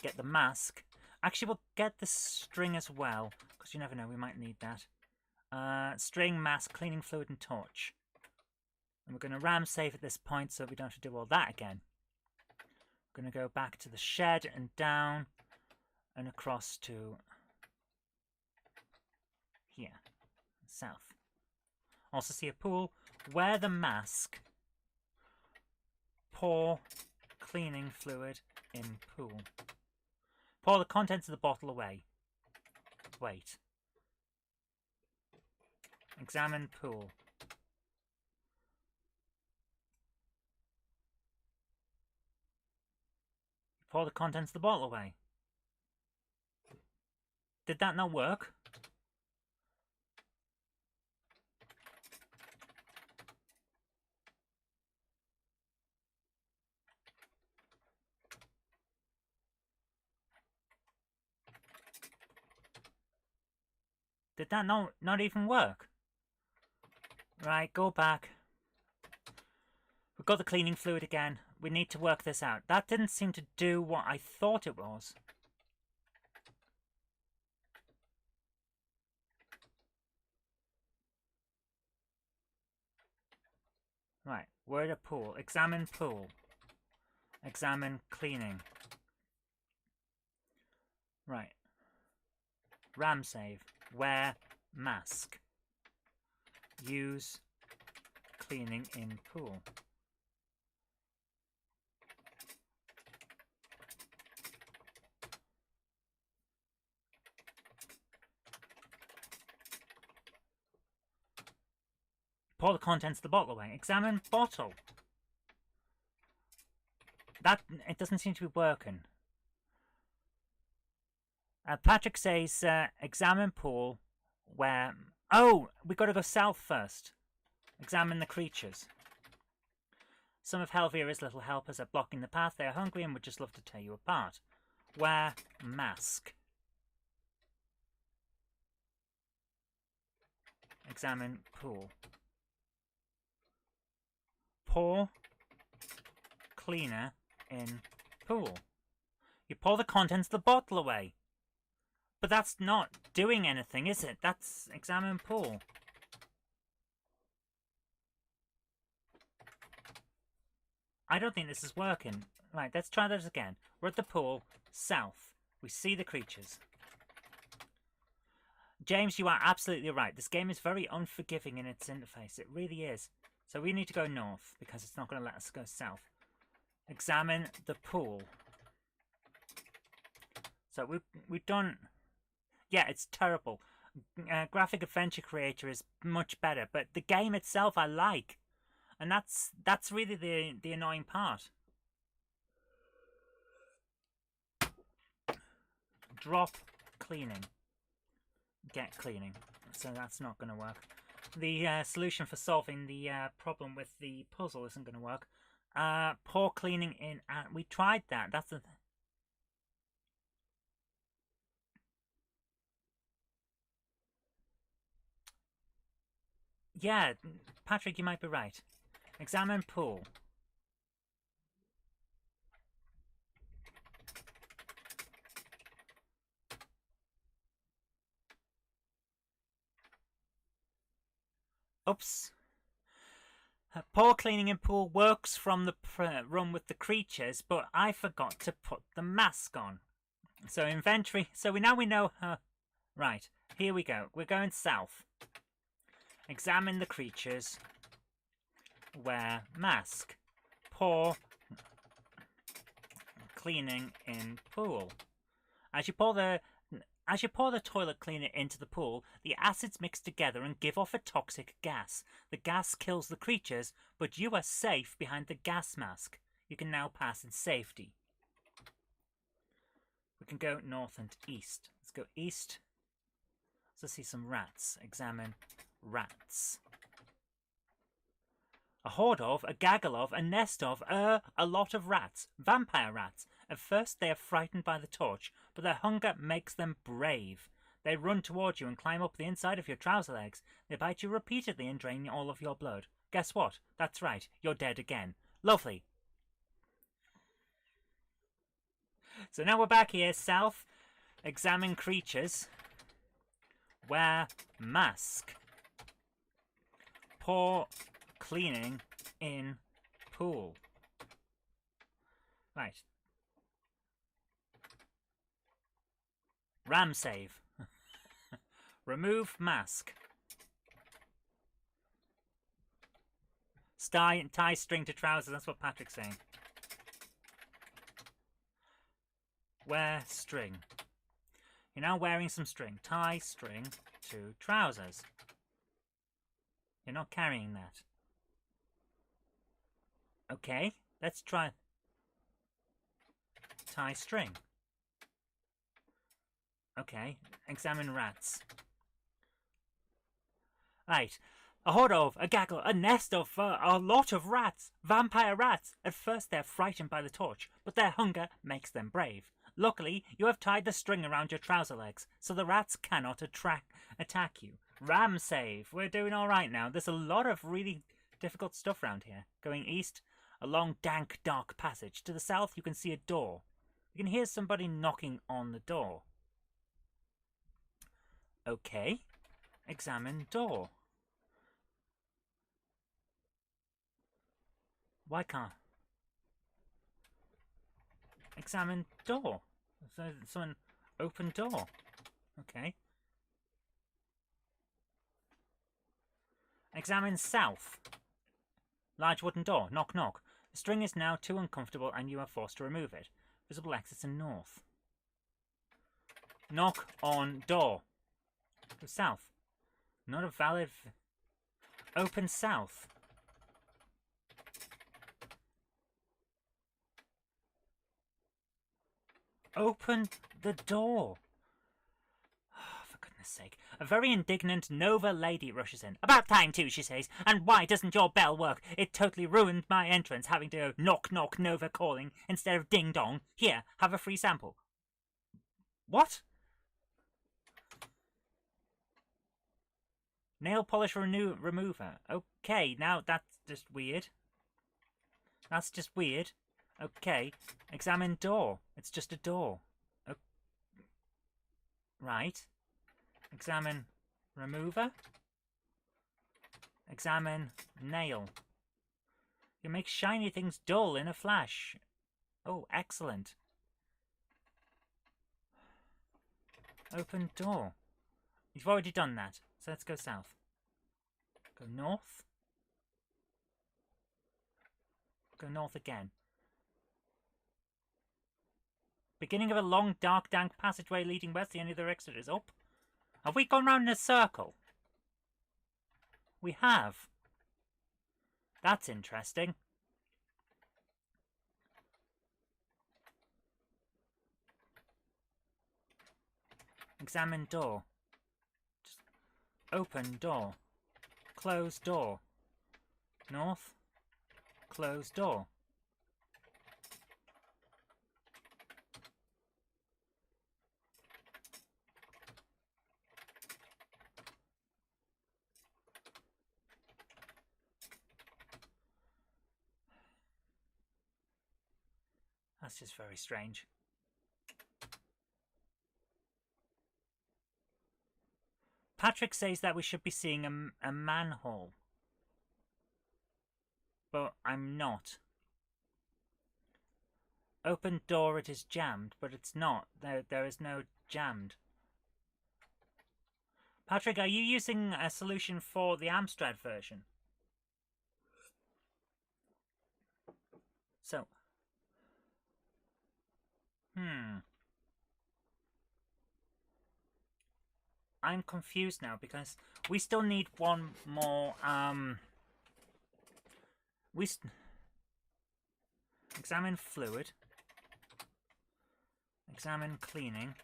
get the mask. Actually, we'll get the string as well, because you never know, we might need that. String, mask, cleaning fluid, and torch. And we're going to ram save at this point so we don't have to do all that again. We're going to go back to the shed and down and across to here, south. Also see a pool. Wear the mask. Pour cleaning fluid in pool. Pour the contents of the bottle away. Wait. Examine pool. Pour the contents of the bottle away. Did that not work? Did that not even work? Right, go back. We've got the cleaning fluid again. We need to work this out. That didn't seem to do what I thought it was. Right, we're at a pool. Examine pool. Examine cleaning. Right. Ram save. Wear mask. Use cleaning in pool. Pour the contents of the bottle away. Examine bottle. It doesn't seem to be working. Patrick says, examine pool where... Oh, we've got to go south first. Examine the creatures. Some of Helvira's little helpers are blocking the path. They are hungry and would just love to tear you apart. Wear mask. Examine pool. Pour cleaner in pool. You pour the contents of the bottle away. But that's not doing anything, is it? That's examine pool. I don't think this is working. Right, let's try this again. We're at the pool, south. We see the creatures. James, you are absolutely right. This game is very unforgiving in its interface. It really is. So we need to go north, because it's not going to let us go south. Examine the pool. So we've done Yeah, it's terrible. Graphic Adventure Creator is much better, but the game itself I like, and that's really the annoying part. Drop cleaning, get cleaning. So that's not going to work. The solution for solving the problem with the puzzle isn't going to work. Pour cleaning in. We tried that. That's the. Yeah, Patrick, you might be right. Examine pool. Oops. Pour cleaning in pool works from the run with the creatures, but I forgot to put the mask on. So inventory. So we know. Right, here we go. We're going south. Examine the creatures. Wear mask. Pour cleaning in pool. As you pour the toilet cleaner into the pool, the acids mix together and give off a toxic gas. The gas kills the creatures, but you are safe behind the gas mask. You can now pass in safety. We can go north and east. Let's go east. Let's see some rats. Examine rats. A horde of, a gaggle of, a nest of, a lot of rats. Vampire rats. At first they are frightened by the torch, but their hunger makes them brave. They run towards you and climb up the inside of your trouser legs. They bite you repeatedly and drain all of your blood. Guess what? That's right, you're dead again. Lovely. So now we're back here, south. Examine creatures. Wear mask. Pour cleaning in pool. Right. Ram save. Remove mask. Tie string to trousers. That's what Patrick's saying. Wear string. You're now wearing some string. Tie string to trousers. You're not carrying that. Okay, let's try. Tie string. Okay, examine rats. Right, a horde of, a gaggle, a nest of, a lot of rats. Vampire rats. At first they're frightened by the torch, but their hunger makes them brave. Luckily, you have tied the string around your trouser legs, so the rats cannot attack you. Ram save. We're doing alright now. There's a lot of really difficult stuff around here. Going east, a long, dank, dark passage. To the south, you can see a door. You can hear somebody knocking on the door. Okay. Examine door. Why can't... Examine door. Someone open door. Okay. Examine south. Large wooden door. Knock, knock. The string is now too uncomfortable and you are forced to remove it. Visible exits in north. Knock on door. Go south. Not a valid... Open south. Open the door. Oh, for goodness sake. A very indignant Nova lady rushes in. About time too, she says. And why doesn't your bell work? It totally ruined my entrance, having to go knock knock Nova calling instead of ding dong. Here, have a free sample. What? Nail polish remover. Okay, now that's just weird. That's just weird. Okay, examine door. It's just a door. Oh. Right. Examine remover. Examine nail. You make shiny things dull in a flash. Oh, excellent. Open door. You've already done that, so let's go south. Go north. Go north again. Beginning of a long, dark, dank passageway leading west. The only other exit is up. Have we gone round in a circle? We have. That's interesting. Examine door. Just open door. Close door. North. Close door. That's just very strange. Patrick says that we should be seeing a manhole. But I'm not. Open door, it is jammed, but it's not. There is no jammed. Patrick, are you using a solution for the Amstrad version? So, I'm confused now because we still need one more, examine fluid. Examine cleaning.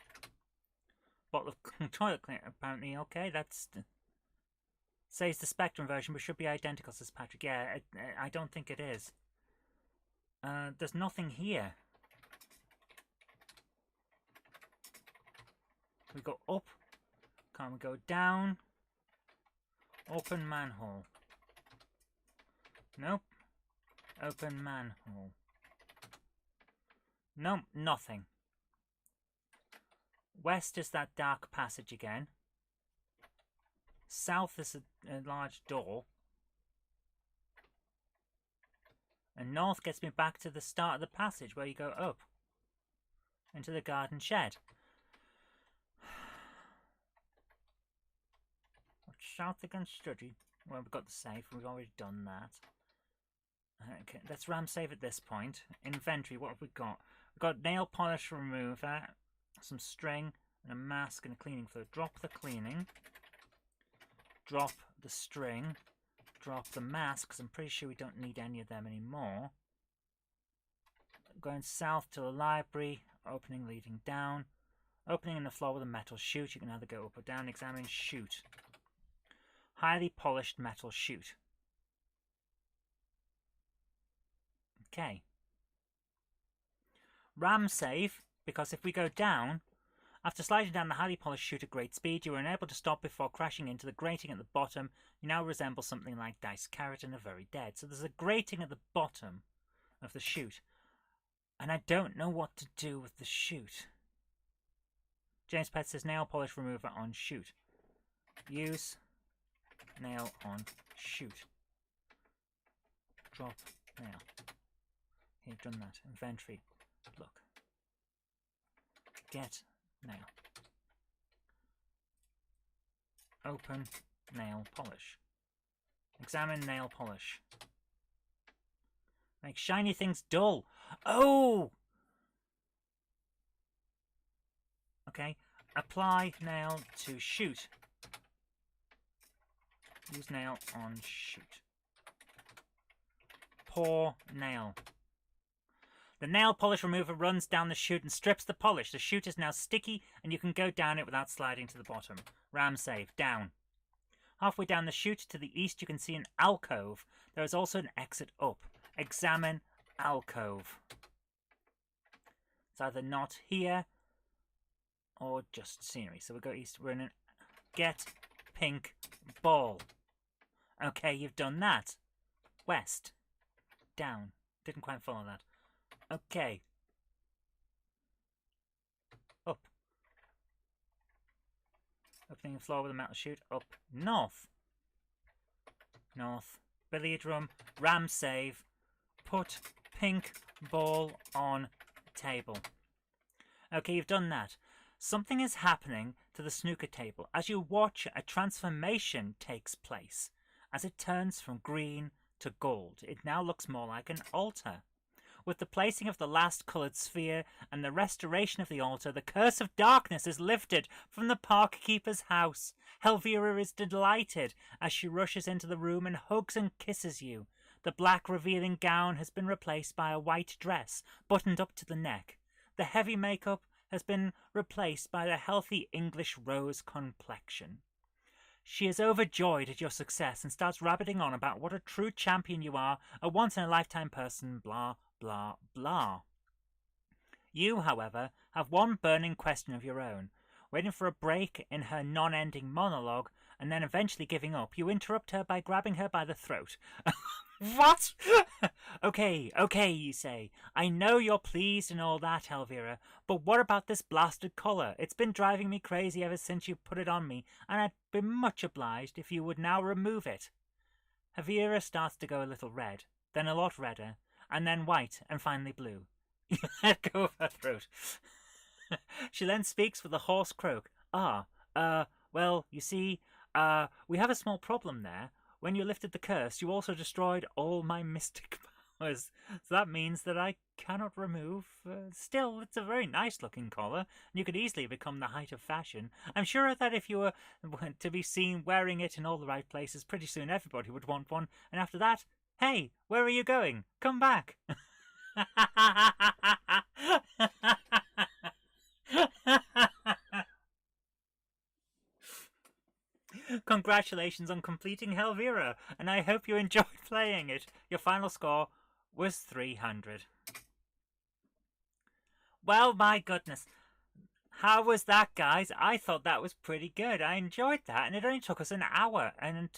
Bottle of toilet cleaner, apparently. Okay, that's... Says the Spectrum version, but should be identical, says Patrick. Yeah, I don't think it is. There's nothing here. We go up. Can't we go down? Open manhole. Nope. Open manhole. Nope, nothing. West is that dark passage again. South is a large door. And north gets me back to the start of the passage where you go up. Into the garden shed. South again study. Well, we've got the safe. We've already done that. Okay, let's ram save at this point. Inventory, what have we got? We've got nail polish remover, some string, and a mask and a cleaning fluid. Drop the cleaning. Drop the string. Drop the mask, because I'm pretty sure we don't need any of them anymore. Going south to the library. Opening leading down. Opening in the floor with a metal chute. You can either go up or down. Examine chute. Highly polished metal chute. Okay. Ram save, because if we go down, after sliding down the highly polished chute at great speed, you were unable to stop before crashing into the grating at the bottom. You now resemble something like Diced Carrot and are very dead. So there's a grating at the bottom of the chute. And I don't know what to do with the chute. James Pett says nail polish remover on chute. Use nail on chute. Drop nail. Here, done that. Inventory. Look. Get nail. Open nail polish. Examine nail polish. Make shiny things dull. Oh! Okay. Apply nail to chute. Use nail on chute. Pour nail. The nail polish remover runs down the chute and strips the polish. The chute is now sticky and you can go down it without sliding to the bottom. Ram save. Down. Halfway down the chute to the east you can see an alcove. There is also an exit up. Examine alcove. It's either not here or just scenery. So we go east. We're in an get pink ball. Okay, you've done that. West. Down. Didn't quite follow that. Okay. Up. Opening the floor with a metal chute. Up. North. North. Billiard room. Ram save. Put pink ball on table. Okay, you've done that. Something is happening to the snooker table. As you watch, a transformation takes place. As it turns from green to gold, it now looks more like an altar. With the placing of the last coloured sphere and the restoration of the altar, the curse of darkness is lifted from the park keeper's house. Helvira is delighted as she rushes into the room and hugs and kisses you. The black revealing gown has been replaced by a white dress, buttoned up to the neck. The heavy makeup has been replaced by the healthy English rose complexion. She is overjoyed at your success and starts rabbiting on about what a true champion you are, a once-in-a-lifetime person, blah, blah, blah. You, however, have one burning question of your own. Waiting for a break in her non-ending monologue, and then eventually giving up, you interrupt her by grabbing her by the throat. What? Okay, you say. I know you're pleased and all that, Helvira, but what about this blasted collar? It's been driving me crazy ever since you put it on me, and I'd be much obliged if you would now remove it. Helvira starts to go a little red, then a lot redder, and then white, and finally blue. You let go of her throat. She then speaks with a hoarse croak. Well, you see, we have a small problem there. When you lifted the curse, you also destroyed all my mystic powers. So that means that I cannot remove. Still, it's a very nice-looking collar, and you could easily become the height of fashion. I'm sure that if you were to be seen wearing it in all the right places, pretty soon everybody would want one. And after that, hey, where are you going? Come back. Congratulations on completing Helvira, and I hope you enjoyed playing it. Your final score was 300. Well, my goodness. How was that, guys? I thought that was pretty good. I enjoyed that, and it only took us an hour, and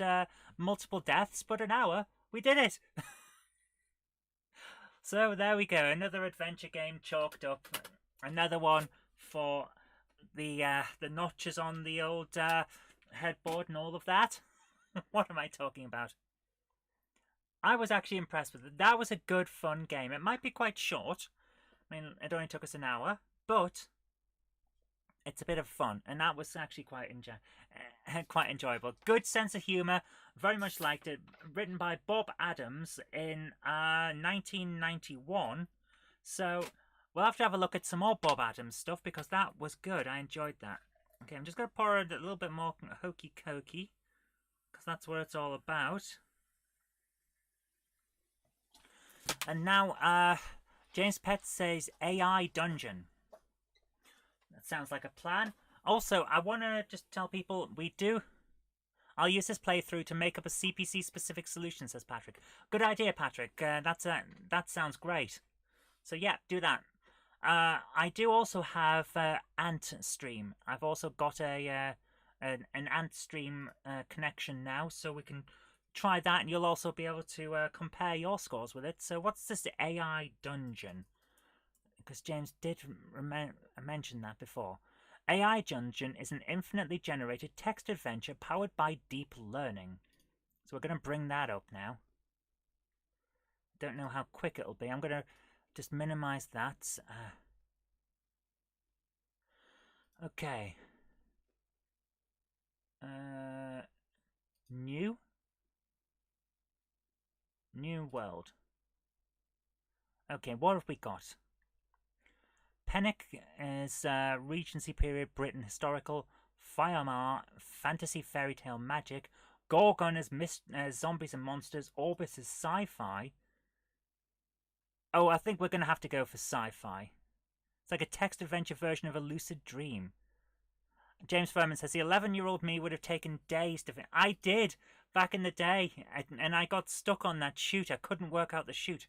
multiple deaths, but an hour. We did it! So, there we go. Another adventure game chalked up. Another one for the notches on the old headboard and all of that. What am I talking about? I was actually impressed with it. That was a good, fun game. It might be quite short. I mean, it only took us an hour, but it's a bit of fun, and that was actually quite enjoyable. Good sense of humour. Very much liked it. Written by Bob Adams in 1991. So we'll have to have a look at some more Bob Adams stuff because that was good. I enjoyed that. Okay, I'm just going to pour a little bit more hokey cokey because that's what it's all about. And now, James Pett says AI Dungeon. That sounds like a plan. Also, I want to just tell people I'll use this playthrough to make up a CPC-specific solution, says Patrick. Good idea, Patrick. That sounds great. So yeah, do that. I do also have Ant Stream. I've also got an Ant Stream connection now, so we can try that, and you'll also be able to compare your scores with it. So what's this AI Dungeon? Because James did mention that before. AI Dungeon is an infinitely generated text adventure powered by deep learning. So we're going to bring that up now. Don't know how quick it'll be. I'm going to just minimize that. Okay. New world. Okay, what have we got? Pennick is Regency period Britain historical. Firear fantasy fairy tale magic. Gorgon is zombies and monsters. Orbis is sci-fi. Oh, I think we're going to have to go for sci-fi. It's like a text adventure version of a lucid dream. James Furman says the 11-year-old me would have taken days to finish. I did back in the day, and I got stuck on that chute. I couldn't work out the chute.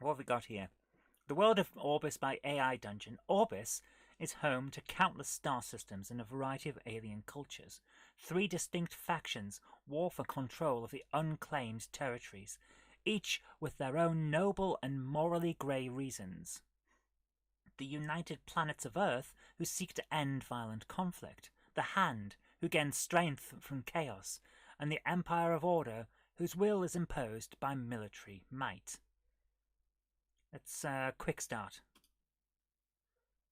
What have we got here? The world of Orbis by AI Dungeon. Orbis is home to countless star systems and a variety of alien cultures. 3 distinct factions war for control of the unclaimed territories, each with their own noble and morally grey reasons. The United Planets of Earth, who seek to end violent conflict. The Hand, who gains strength from chaos. And the Empire of Order, whose will is imposed by military might. Let's quick start.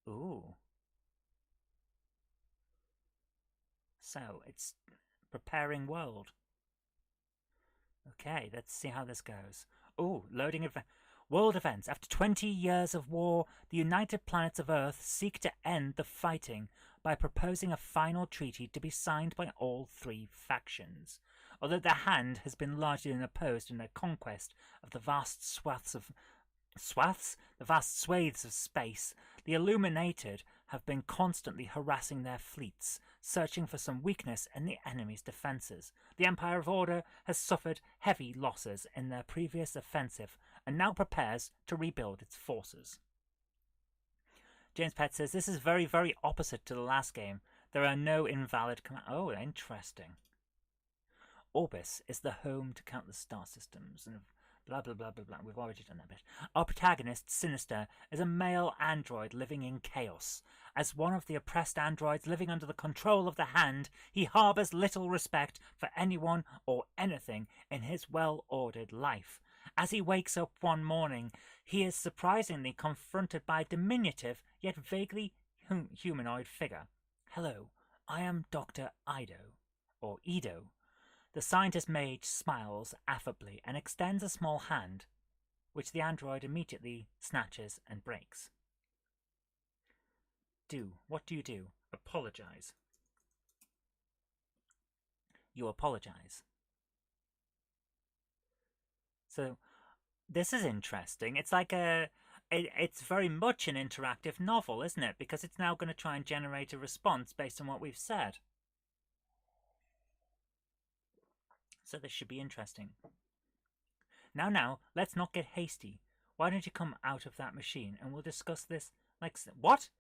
Ooh. So, it's preparing world. Okay, let's see how this goes. Oh, loading world events. After 20 years of war, the United Planets of Earth seek to end the fighting by proposing a final treaty to be signed by all three factions. Although their hand has been largely unopposed in their conquest of the vast the vast swathes of space, the Illuminated have been constantly harassing their fleets, searching for some weakness in the enemy's defences. The Empire of Order has suffered heavy losses in their previous offensive and now prepares to rebuild its forces. James Pett says, this is very, very opposite to the last game. There are no invalid commands. Oh, interesting. Orbis is the home to countless star systems and blah, blah, blah, blah, blah. We've already done that bit. Our protagonist, Sinister, is a male android living in chaos. As one of the oppressed androids living under the control of the Hand, he harbours little respect for anyone or anything in his well-ordered life. As he wakes up one morning, he is surprisingly confronted by a diminutive yet vaguely humanoid figure. Hello, I am Dr. Ido, or Edo. The scientist mage smiles affably and extends a small hand, which the android immediately snatches and breaks. What do you do? Apologize. You apologize. So, this is interesting. It's like it's very much an interactive novel, isn't it? Because it's now going to try and generate a response based on what we've said. So this should be interesting. Now, let's not get hasty. Why don't you come out of that machine and we'll discuss this like... What?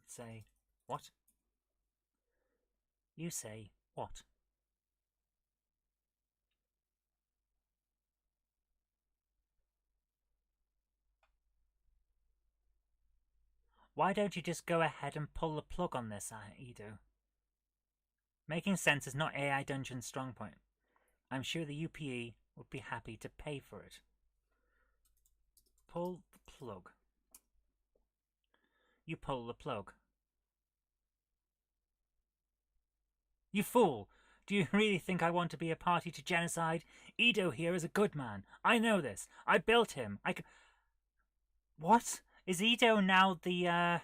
Say, what? You say, what? Why don't you just go ahead and pull the plug on this, Edo? Making sense is not AI Dungeon's strong point. I'm sure the UPE would be happy to pay for it. Pull the plug. You pull the plug. You fool! Do you really think I want to be a party to genocide? Edo here is a good man. I know this. I built him. What? Is Edo now the,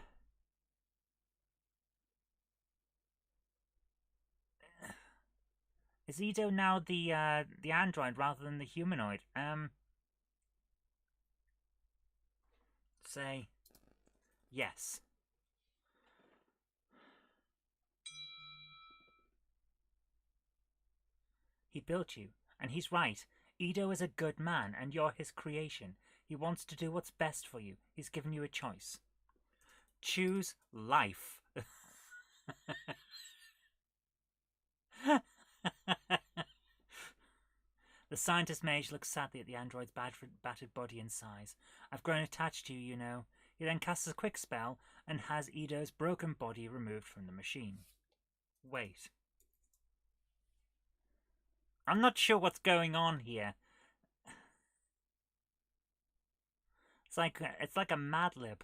Is Edo now the android rather than the humanoid? Say yes. He built you, and he's right. Edo is a good man, and you're his creation. He wants to do what's best for you. He's given you a choice. Choose life. The scientist mage looks sadly at the android's battered body and sighs. I've grown attached to you, you know. He then casts a quick spell and has Edo's broken body removed from the machine. Wait. I'm not sure what's going on here. It's like a Mad Lib.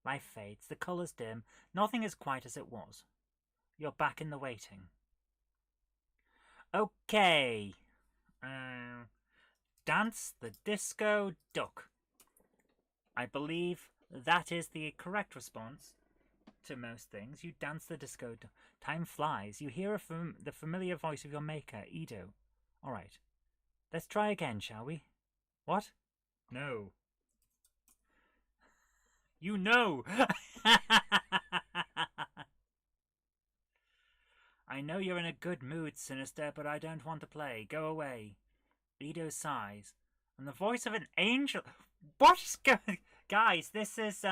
Life fades, the colours dim, nothing is quite as it was. You're back in the waiting. Okay. Dance the disco duck. I believe that is the correct response to most things. You dance the disco duck. Time flies. You hear the familiar voice of your maker, Edo. Alright. Let's try again, shall we? What? No. You know! I know you're in a good mood, Sinister, but I don't want to play. Go away. Edo sighs. And the voice of an angel... What is going... Guys, this is,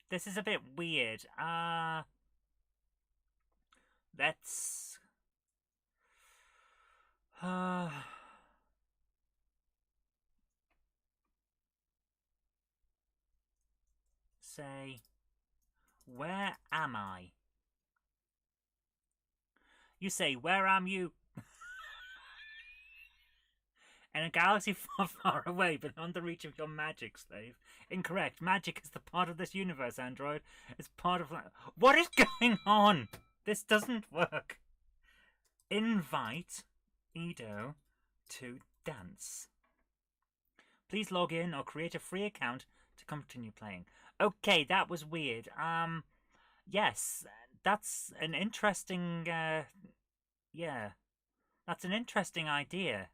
this is a bit weird. Let's... Say... Where am I? You say, where am you? In a galaxy far, far away, beyond the reach of your magic, slave. Incorrect. Magic is the part of this universe, android. It's part of... What is going on? This doesn't work. Invite Edo to dance. Please log in or create a free account to continue playing. Okay, that was weird. Yes, that's an interesting, yeah. That's an interesting idea.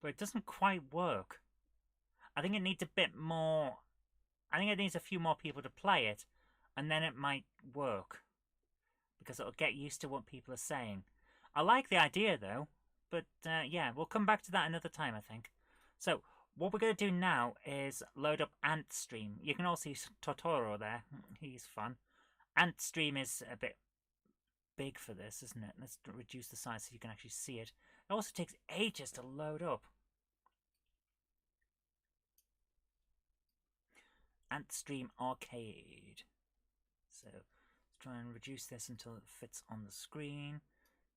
But it doesn't quite work. I think it needs a bit more... I think it needs a few more people to play it, and then it might work. Because it'll get used to what people are saying. I like the idea, though. But, yeah, we'll come back to that another time, I think. So, what we're going to do now is load up Antstream. You can also see Totoro there. He's fun. Antstream is a bit big for this, isn't it? Let's reduce the size so you can actually see it. It also takes ages to load up. Antstream Arcade. So, let's try and reduce this until it fits on the screen.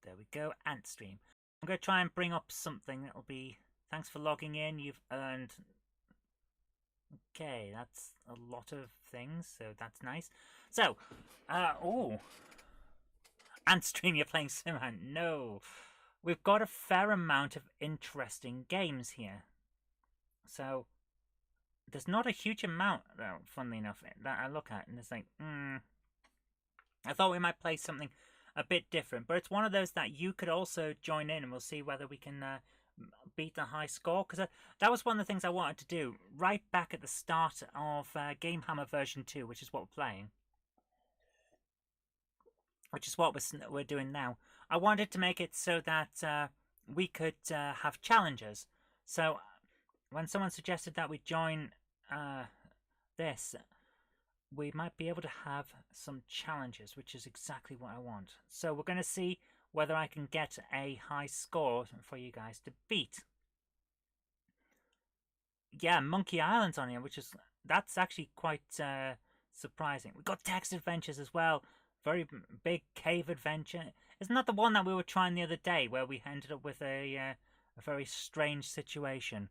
There we go, Antstream. I'm going to try and bring up something that'll be... Thanks for logging in, you've earned... Okay, that's a lot of things, so that's nice. So, oh. Antstream, you're playing Simhan. No. We've got a fair amount of interesting games here. So, there's not a huge amount, though, funnily enough, that I look at, and it's like, I thought we might play something a bit different, but it's one of those that you could also join in, and we'll see whether we can beat the high score, because that was one of the things I wanted to do right back at the start of GameHammer version 2, which is what we're playing, which is what we're doing now. I wanted to make it so that we could have challenges. So when someone suggested that we join this, we might be able to have some challenges, which is exactly what I want. So we're going to see whether I can get a high score for you guys to beat. Yeah, Monkey Island's on here, that's actually quite surprising. We've got text adventures as well. Very big cave adventure. Isn't that the one that we were trying the other day, where we ended up with a very strange situation?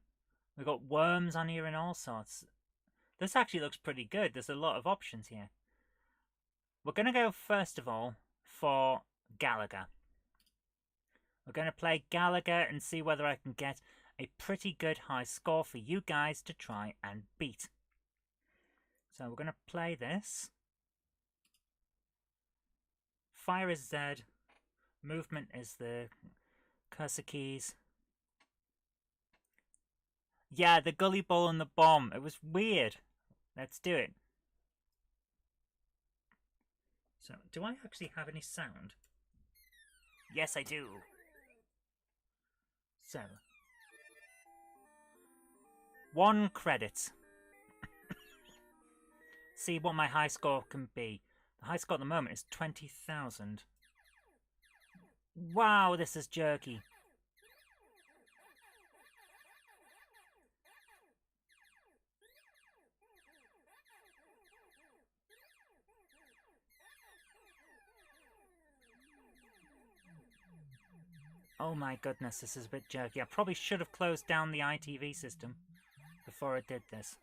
We've got worms on here and all sorts. This actually looks pretty good. There's a lot of options here. We're going to go, first of all, for Gallagher. We're going to play Gallagher and see whether I can get a pretty good high score for you guys to try and beat. So we're going to play this. Fire is Z. Movement is the cursor keys. Yeah, the gully ball and the bomb. It was weird. Let's do it. So, do I actually have any sound? Yes, I do. So, 1 credit. See what my high score can be. The high score at the moment is 20,000. Wow, this is jerky. Oh my goodness, this is a bit jerky. I probably should have closed down the ITV system before I did this.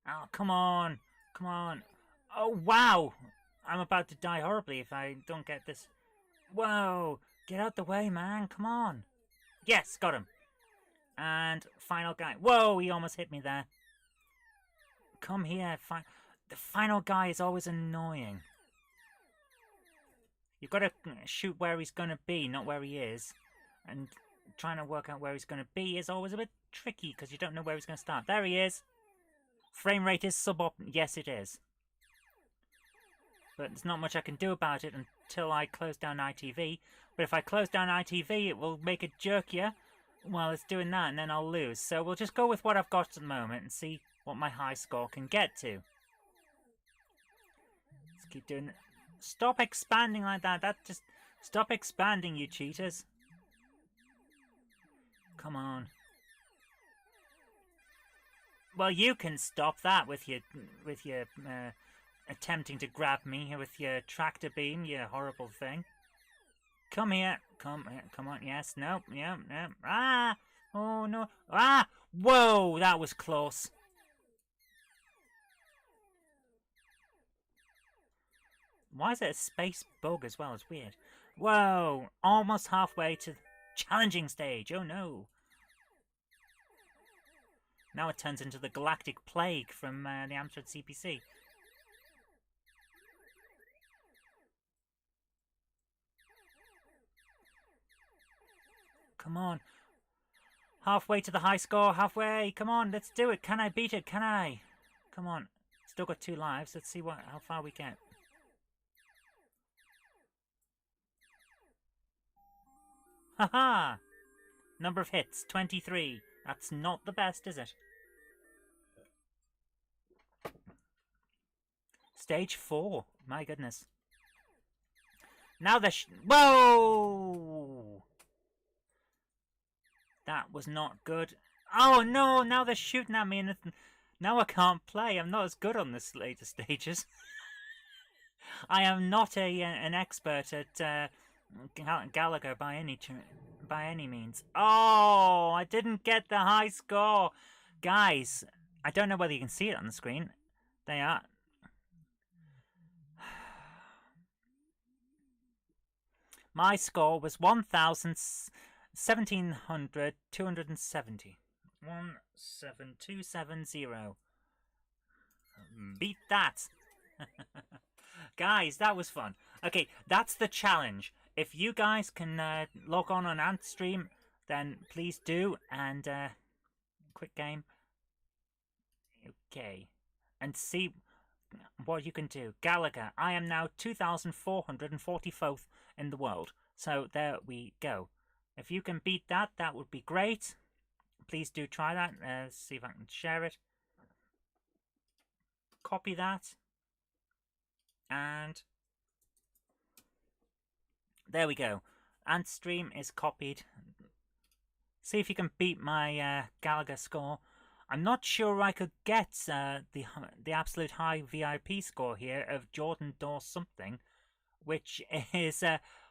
Oh, come on. Come on. Oh, wow. I'm about to die horribly if I don't get this. Whoa. Get out the way, man. Come on. Yes, got him. And final guy. Whoa, he almost hit me there. Come here. The final guy is always annoying. You've got to shoot where he's going to be, not where he is. And trying to work out where he's going to be is always a bit tricky because you don't know where he's going to start. There he is. Frame rate is suboptimal. Yes, it is. But there's not much I can do about it until I close down ITV. But if I close down ITV, it will make it jerkier while it's doing that, and then I'll lose. So we'll just go with what I've got at the moment and see what my high score can get to. Let's keep doing it. Stop expanding like that. Just stop expanding, you cheaters. Come on. Well, you can stop that with your attempting to grab me with your tractor beam, you horrible thing. Come here. Come on. Yes. No. Yeah. Ah! Oh no. Ah! Whoa, that was close. Why is it a space bug as well? It's weird. Whoa! Almost halfway to the challenging stage. Oh no. Now it turns into the Galactic Plague from the Amstrad CPC. Come on. Halfway to the high score. Halfway. Come on, let's do it. Can I beat it? Can I? Come on. Still got 2 lives. Let's see how far we get. Haha! Number of hits, 23. That's not the best, is it? Stage 4. My goodness. Now they're whoa! That was not good. Oh no! Now they're shooting at me, and now I can't play. I'm not as good on this later stages. I am not an expert at Gallagher by any means. Oh, I didn't get the high score, guys. I don't know whether you can see it on the screen. They are. My score was 1,270. 17270. Beat that. Guys, that was fun. Okay, that's the challenge. If you guys can log on Antstream, then please do. And quick game. Okay. And see what you can do. Gallagher, I am now 2,444th in the world. So there we go. If you can beat that, that would be great. Please do try that. See if I can share it. Copy that. And there we go. Antstream is copied. See if you can beat my Gallagher score. I'm not sure I could get the absolute high VIP score here of Jordan Door something, which is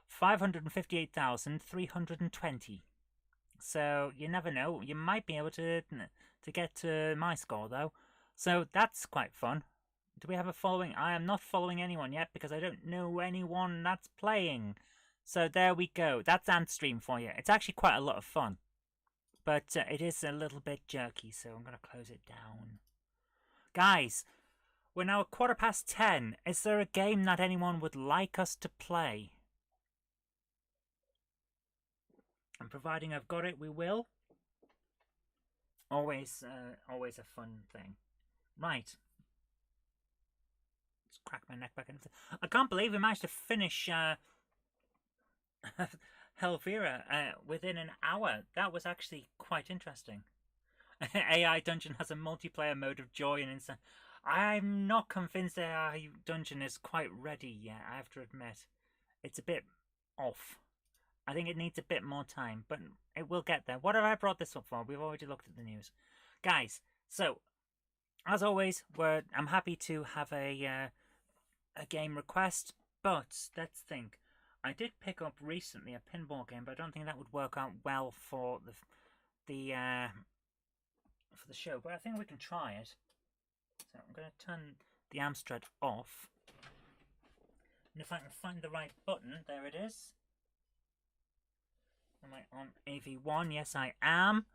558,320. So you never know. You might be able to get to my score though. So that's quite fun. Do we have a following? I am not following anyone yet because I don't know anyone that's playing. So there we go. That's Antstream for you. It's actually quite a lot of fun. But it is a little bit jerky, so I'm going to close it down. Guys, we're now at 10:15. Is there a game that anyone would like us to play? And providing I've got it, we will. Always a fun thing. Right. Let's crack my neck back into. I can't believe we managed to finish Helvira within an hour. That was actually quite interesting. AI Dungeon has a multiplayer mode of joy and instant. I'm not convinced AI Dungeon is quite ready yet, I have to admit. It's a bit off. I think it needs a bit more time, but it will get there. What have I brought this up for? We've already looked at the news. Guys, so, as always, I'm happy to have a game request, but let's think. I did pick up recently a pinball game, but I don't think that would work out well for the show. But I think we can try it. So I'm going to turn the Amstrad off, and if I can find the right button, there it is. Am I on AV1? Yes, I am.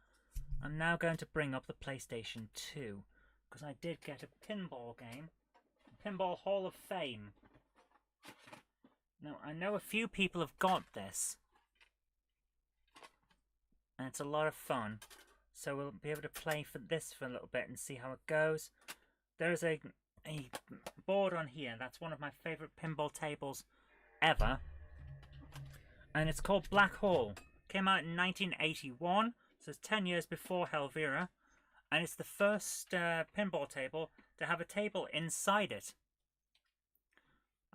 I'm now going to bring up the PlayStation 2 because I did get a pinball game, Pinball Hall of Fame. Now, I know a few people have got this, and it's a lot of fun, so we'll be able to play for this for a little bit and see how it goes. There's a board on here, that's one of my favourite pinball tables ever, and it's called Black Hole. Came out in 1981, so it's 10 years before Helvira, and it's the first pinball table to have a table inside it.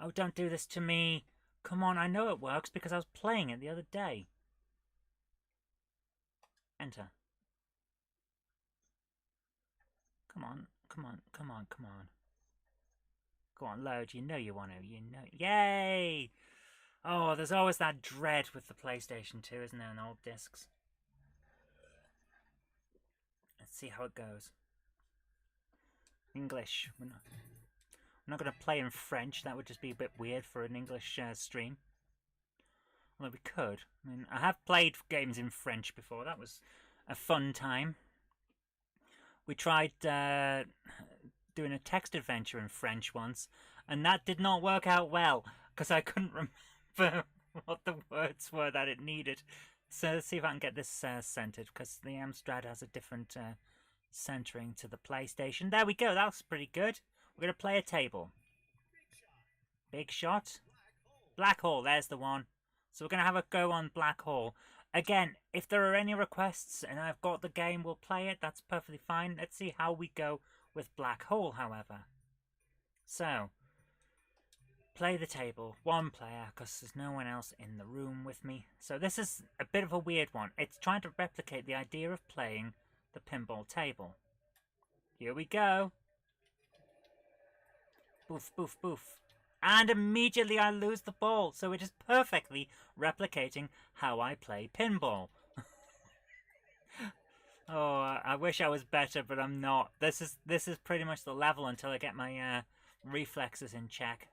Oh, don't do this to me. Come on, I know it works because I was playing it the other day. Enter. Come on, come on, come on, come on. Go on, load. You know you want to. You know. Yay! Oh, there's always that dread with the PlayStation 2, isn't there, on old discs? Let's see how it goes. English. We're not going to play in French. That would just be a bit weird for an English stream. Well, we could. I mean, I have played games in French before. That was a fun time. We tried doing a text adventure in French once, and that did not work out well because I couldn't remember what the words were that it needed. So let's see if I can get this centered, because the Amstrad has a different centering to the PlayStation. There we go. That's pretty good. We're going to play a table. Big shot. Black hole. There's the one. So we're going to have a go on Black Hole. Again, if there are any requests and I've got the game, we'll play it. That's perfectly fine. Let's see how we go with Black Hole, however. So, play the table. One player, because there's no one else in the room with me. So this is a bit of a weird one. It's trying to replicate the idea of playing the pinball table. Here we go. Boof, boof, boof. And immediately I lose the ball, so it is perfectly replicating how I play pinball. Oh, I wish I was better, but I'm not. This is pretty much the level until I get my reflexes in check.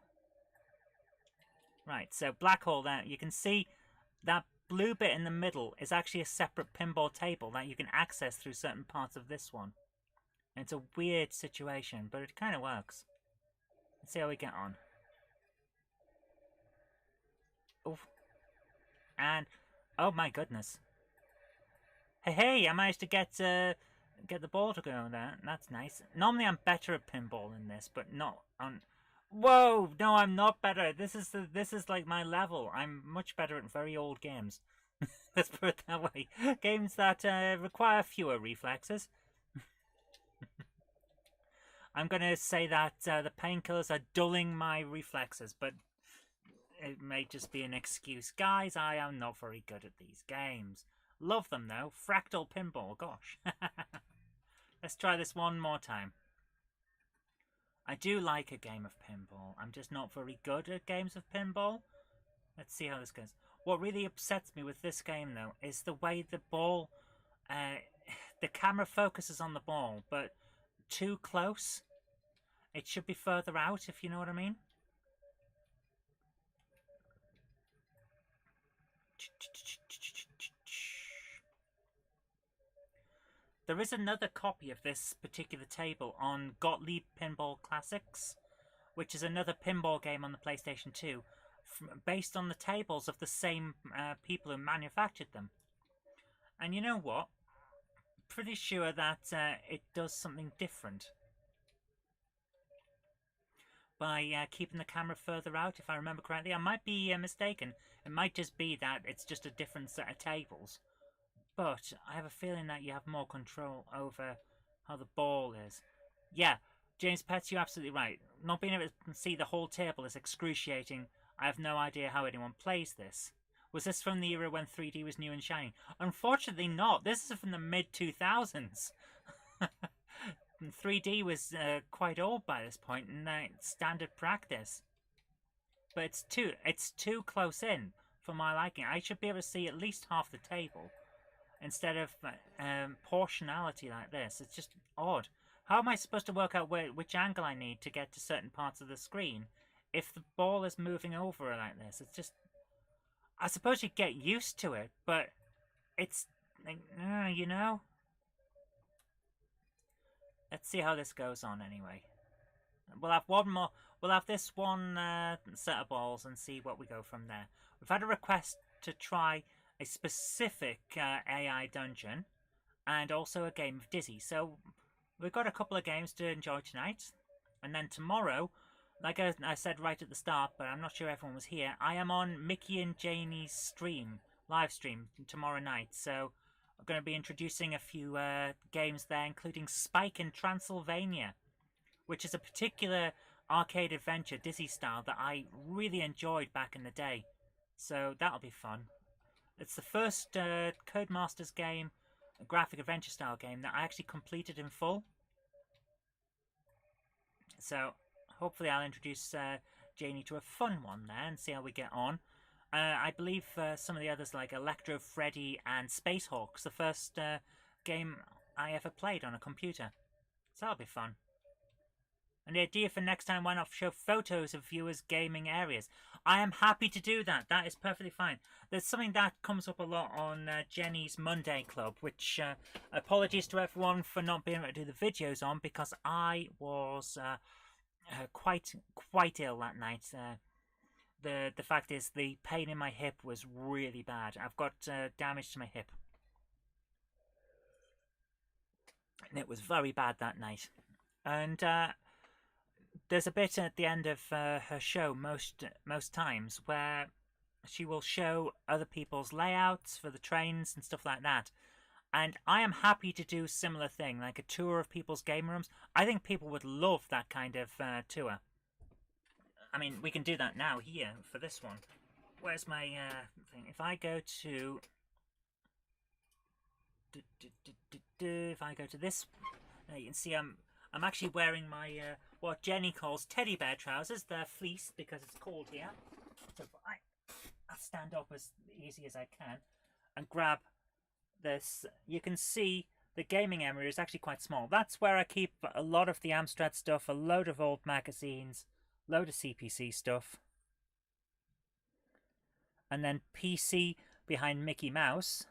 Right, so Black Hole there. You can see that blue bit in the middle is actually a separate pinball table that you can access through certain parts of this one. And it's a weird situation, but it kind of works. Let's see how we get on. Oof. And oh my goodness! Hey! I managed to get the ball to go there. That's nice. Normally I'm better at pinball than this, but not on. Whoa! No, I'm not better. This is like my level. I'm much better at very old games. Let's put it that way. Games that require fewer reflexes. I'm gonna say that the painkillers are dulling my reflexes, but it may just be an excuse. Guys, I am not very good at these games. Love them though. Fractal Pinball, gosh. Let's try this one more time. I do like a game of pinball. I'm just not very good at games of pinball. Let's see how this goes. What really upsets me with this game though is the way the ball, the camera focuses on the ball, but too close. It should be further out, if you know what I mean. There is another copy of this particular table on Gottlieb Pinball Classics, which is another pinball game on the PlayStation 2, based on the tables of the same people who manufactured them. And you know what? Pretty sure that it does something different by keeping the camera further out, if I remember correctly. I might be mistaken. It might just be that it's just a different set of tables. But I have a feeling that you have more control over how the ball is. Yeah, James Petts, you're absolutely right. Not being able to see the whole table is excruciating. I have no idea how anyone plays this. Was this from the era when 3D was new and shiny? Unfortunately not. This is from the mid-2000s. 3D was quite old by this point, and standard practice. But it's too close in for my liking. I should be able to see at least half the table instead of portionality like this. It's just odd. How am I supposed to work out which angle I need to get to certain parts of the screen if the ball is moving over like this? It's just... I suppose you get used to it, but it's... you know? Let's see how this goes on anyway. We'll have one more. We'll have this one set of balls and see what we go from there. We've had a request to try a specific AI dungeon and also a game of Dizzy. So we've got a couple of games to enjoy tonight. And then tomorrow, like I said right at the start, but I'm not sure everyone was here, I am on Mickey and Janie's live stream tomorrow night. So I'm going to be introducing a few games there, including Spike in Transylvania, which is a particular arcade adventure, Dizzy style, that I really enjoyed back in the day. So that'll be fun. It's the first Codemasters game, a graphic adventure style game, that I actually completed in full. So hopefully I'll introduce Janie to a fun one there and see how we get on. I believe some of the others like Electro Freddy and Space Hawks, the first game I ever played on a computer. So that'll be fun. And the idea for next time, why not show photos of viewers' gaming areas? I am happy to do that. That is perfectly fine. There's something that comes up a lot on Jenny's Monday Club, which apologies to everyone for not being able to do the videos on, because I was quite ill that night. The fact is, the pain in my hip was really bad. I've got damage to my hip. And it was very bad that night. And there's a bit at the end of her show most times where she will show other people's layouts for the trains and stuff like that. And I am happy to do a similar thing, like a tour of people's game rooms. I think people would love that kind of tour. I mean, we can do that now here for this one. Where's my thing? If I go to... If I go to this, you can see I'm actually wearing my what Jenny calls teddy bear trousers. They're fleece because it's cold here. So I'll stand up as easy as I can and grab this. You can see the gaming area is actually quite small. That's where I keep a lot of the Amstrad stuff, a load of old magazines, load of CPC stuff, and then PC behind Mickey Mouse.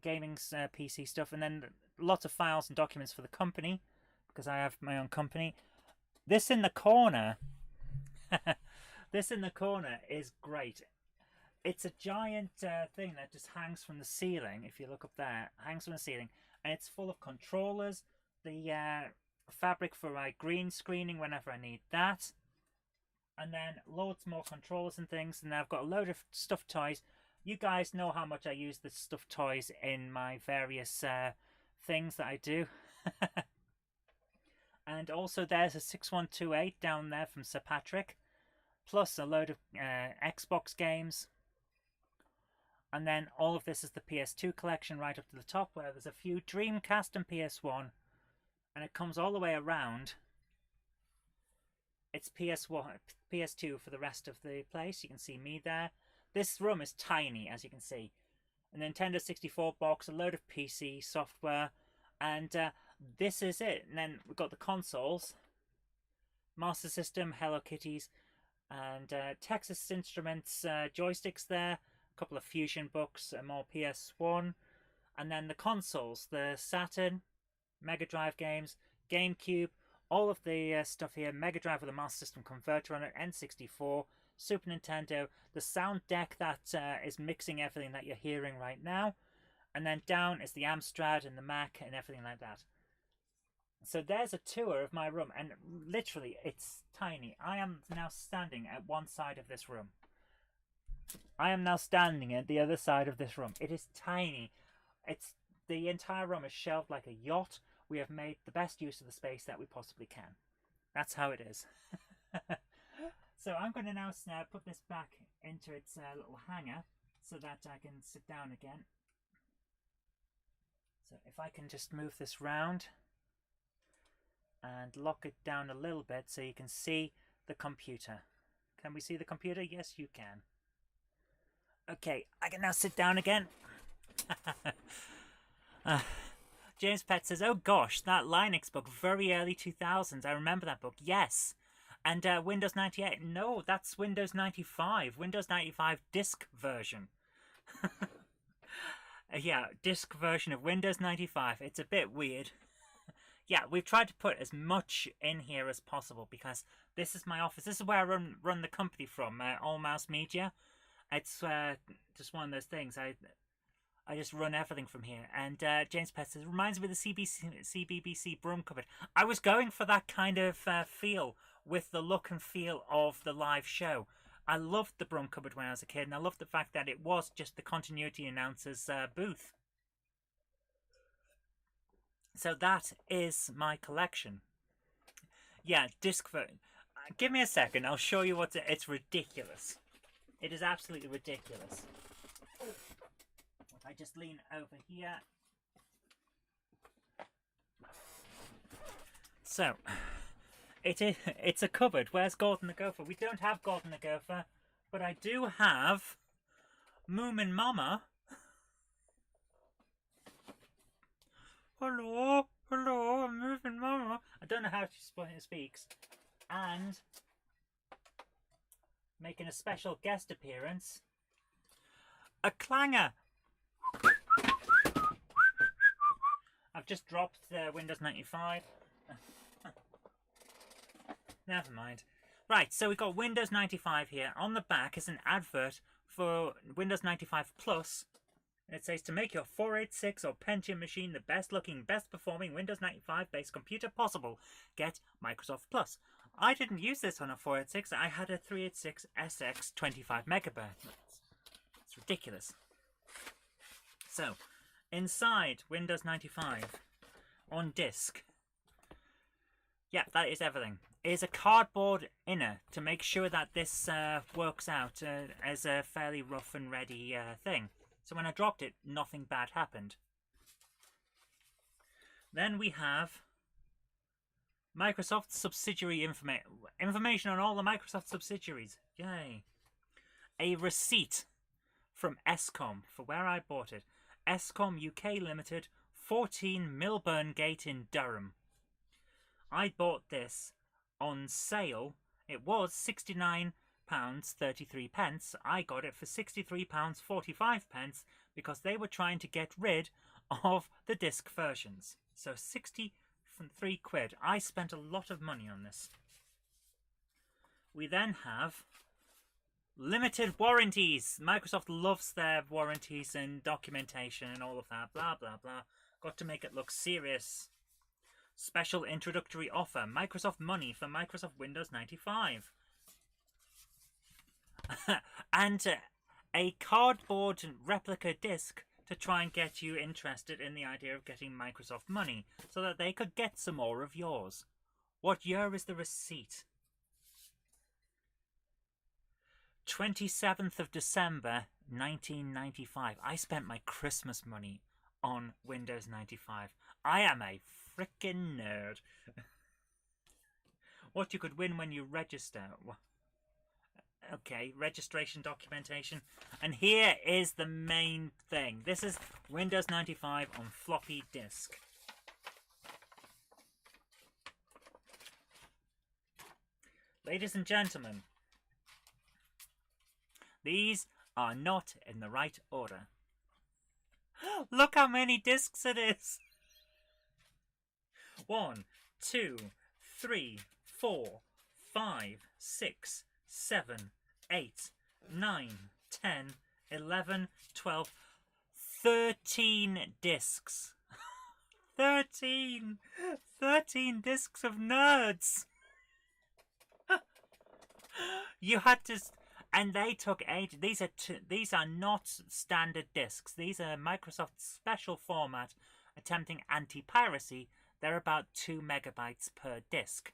Gaming's PC stuff, and then lots of files and documents for the company, because I have my own company. This in the corner, this in the corner is great. It's a giant thing that just hangs from the ceiling. If you look up there, hangs from the ceiling, and it's full of controllers, the fabric for my green screening whenever I need that, and then loads more controllers and things. And I've got a load of stuffed toys. You guys know how much I use the stuffed toys in my various things that I do. And also there's a 6128 down there from Sir Patrick, plus a load of Xbox games. And then all of this is the PS2 collection right up to the top, where there's a few Dreamcast and PS1. And it comes all the way around. It's PS1, PS2 for the rest of the place. You can see me there. This room is tiny, as you can see. A Nintendo 64 box, a load of PC software, and this is it. And then we've got the consoles, Master System, Hello Kitties, and Texas Instruments joysticks there, a couple of Fusion books, and more PS1, and then the consoles, the Saturn, Mega Drive games, GameCube, all of the stuff here, Mega Drive with a Master System converter on it, N64, Super Nintendo, the sound deck that is mixing everything that you're hearing right now, and then down is the Amstrad and the Mac and everything like that. So there's a tour of my room, and literally it's tiny. I am now standing at one side of this room. I am now standing at the other side of this room. It is tiny. It's the entire room is shelved like a yacht. We have made the best use of the space that we possibly can. That's how it is. So I'm going to now put this back into its little hanger so that I can sit down again. So if I can just move this round and lock it down a little bit so you can see the computer. Can we see the computer? Yes, you can. Okay, I can now sit down again. James Pett says, oh gosh, that Linux book, very early 2000s. I remember that book. Yes. And Windows 98. No, that's Windows 95. Windows 95 disk version. Yeah, disk version of Windows 95. It's a bit weird. Yeah, we've tried to put as much in here as possible because this is my office. This is where I run the company from, All Mouse Media. It's just one of those things. I just run everything from here. And James Pett says, reminds me of the CBBC broom cupboard. I was going for that kind of feel with the look and feel of the live show. I loved the broom cupboard when I was a kid, and I loved the fact that it was just the continuity announcer's booth. So that is my collection. Yeah, disc for... Give me a second, I'll show you what it's ridiculous. It is absolutely ridiculous. If I just lean over here. So, it's a cupboard. Where's Gordon the Gopher? We don't have Gordon the Gopher, but I do have Moomin Mama. hello, hello, I'm moving, mama. I don't know how she speaks. And making a special guest appearance, a clanger. I've just dropped Windows 95. Never mind. Right, so we've got Windows 95 here. On the back is an advert for Windows 95 Plus. It says, to make your 486 or Pentium machine the best looking, best performing Windows 95 based computer possible, get Microsoft Plus. I didn't use this on a 486, I had a 386 SX 25 megabytes. It's ridiculous. So, inside Windows 95, on disk, yeah, that is everything. Is a cardboard inner to make sure that this works out as a fairly rough and ready thing. So when I dropped it, nothing bad happened. Then we have Microsoft subsidiary information on all the Microsoft subsidiaries. Yay. A receipt from Escom for where I bought it. Escom UK Limited, 14 Milburn Gate in Durham. I bought this on sale. It was £69.33. I got it for £63.45 because they were trying to get rid of the disc versions. So 63 quid. I spent a lot of money on this. We then have limited warranties. Microsoft loves their warranties and documentation and all of that. Blah, blah, blah. Got to make it look serious. Special introductory offer. Microsoft money for Microsoft Windows 95. And a cardboard replica disc to try and get you interested in the idea of getting Microsoft money so that they could get some more of yours. What year is the receipt? 27th of December 1995. I spent my Christmas money on Windows 95. I am a frickin' nerd. What you could win when you register. Okay, registration documentation. And here is the main thing. This is Windows 95 on floppy disk. Ladies and gentlemen, these are not in the right order. Look how many discs it is. 1, 2, 3, 4, 5, 6, 7, 8, 9, 10, 11, 12, 13 discs. 13 discs of nerds. You had to, and they took 8. These are not standard discs. These are Microsoft's special format attempting anti-piracy. They're about 2 megabytes per disc.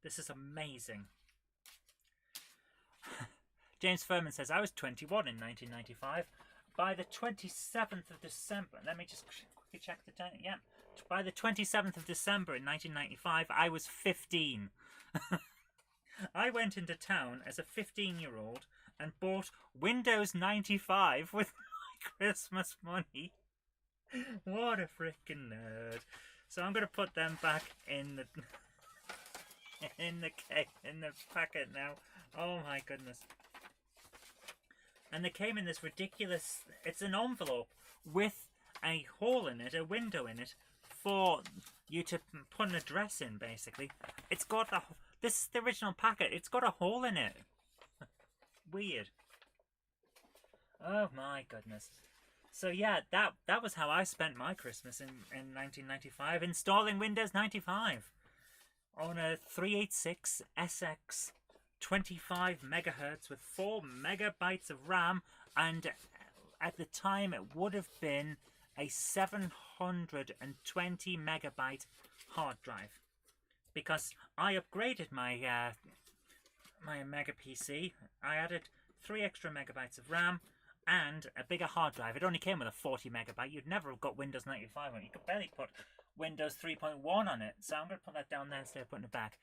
This is amazing. James Furman says, I was 21 in 1995. By the 27th of December, let me just quickly check the time. Yeah. By the 27th of December in 1995, I was 15. I went into town as a 15-year-old and bought Windows 95 with my Christmas money. What a freaking nerd. So I'm going to put them back in the in the packet now. Oh my goodness. And they came in this ridiculous, it's an envelope with a hole in it, a window in it, for you to put an address in, basically. It's got a, this is the original packet, it's got a hole in it. Weird. Oh my goodness. So yeah, that was how I spent my Christmas in 1995, installing Windows 95 on a 386 SX 25 megahertz with 4 megabytes of RAM, and at the time it would have been a 720 megabyte hard drive, because I upgraded my my Mega PC. I added 3 extra megabytes of RAM and a bigger hard drive. It only came with a 40 megabyte. You'd never have got Windows 95 on it. You could barely put Windows 3.1 on it. So I'm going to put that down there instead of putting it back.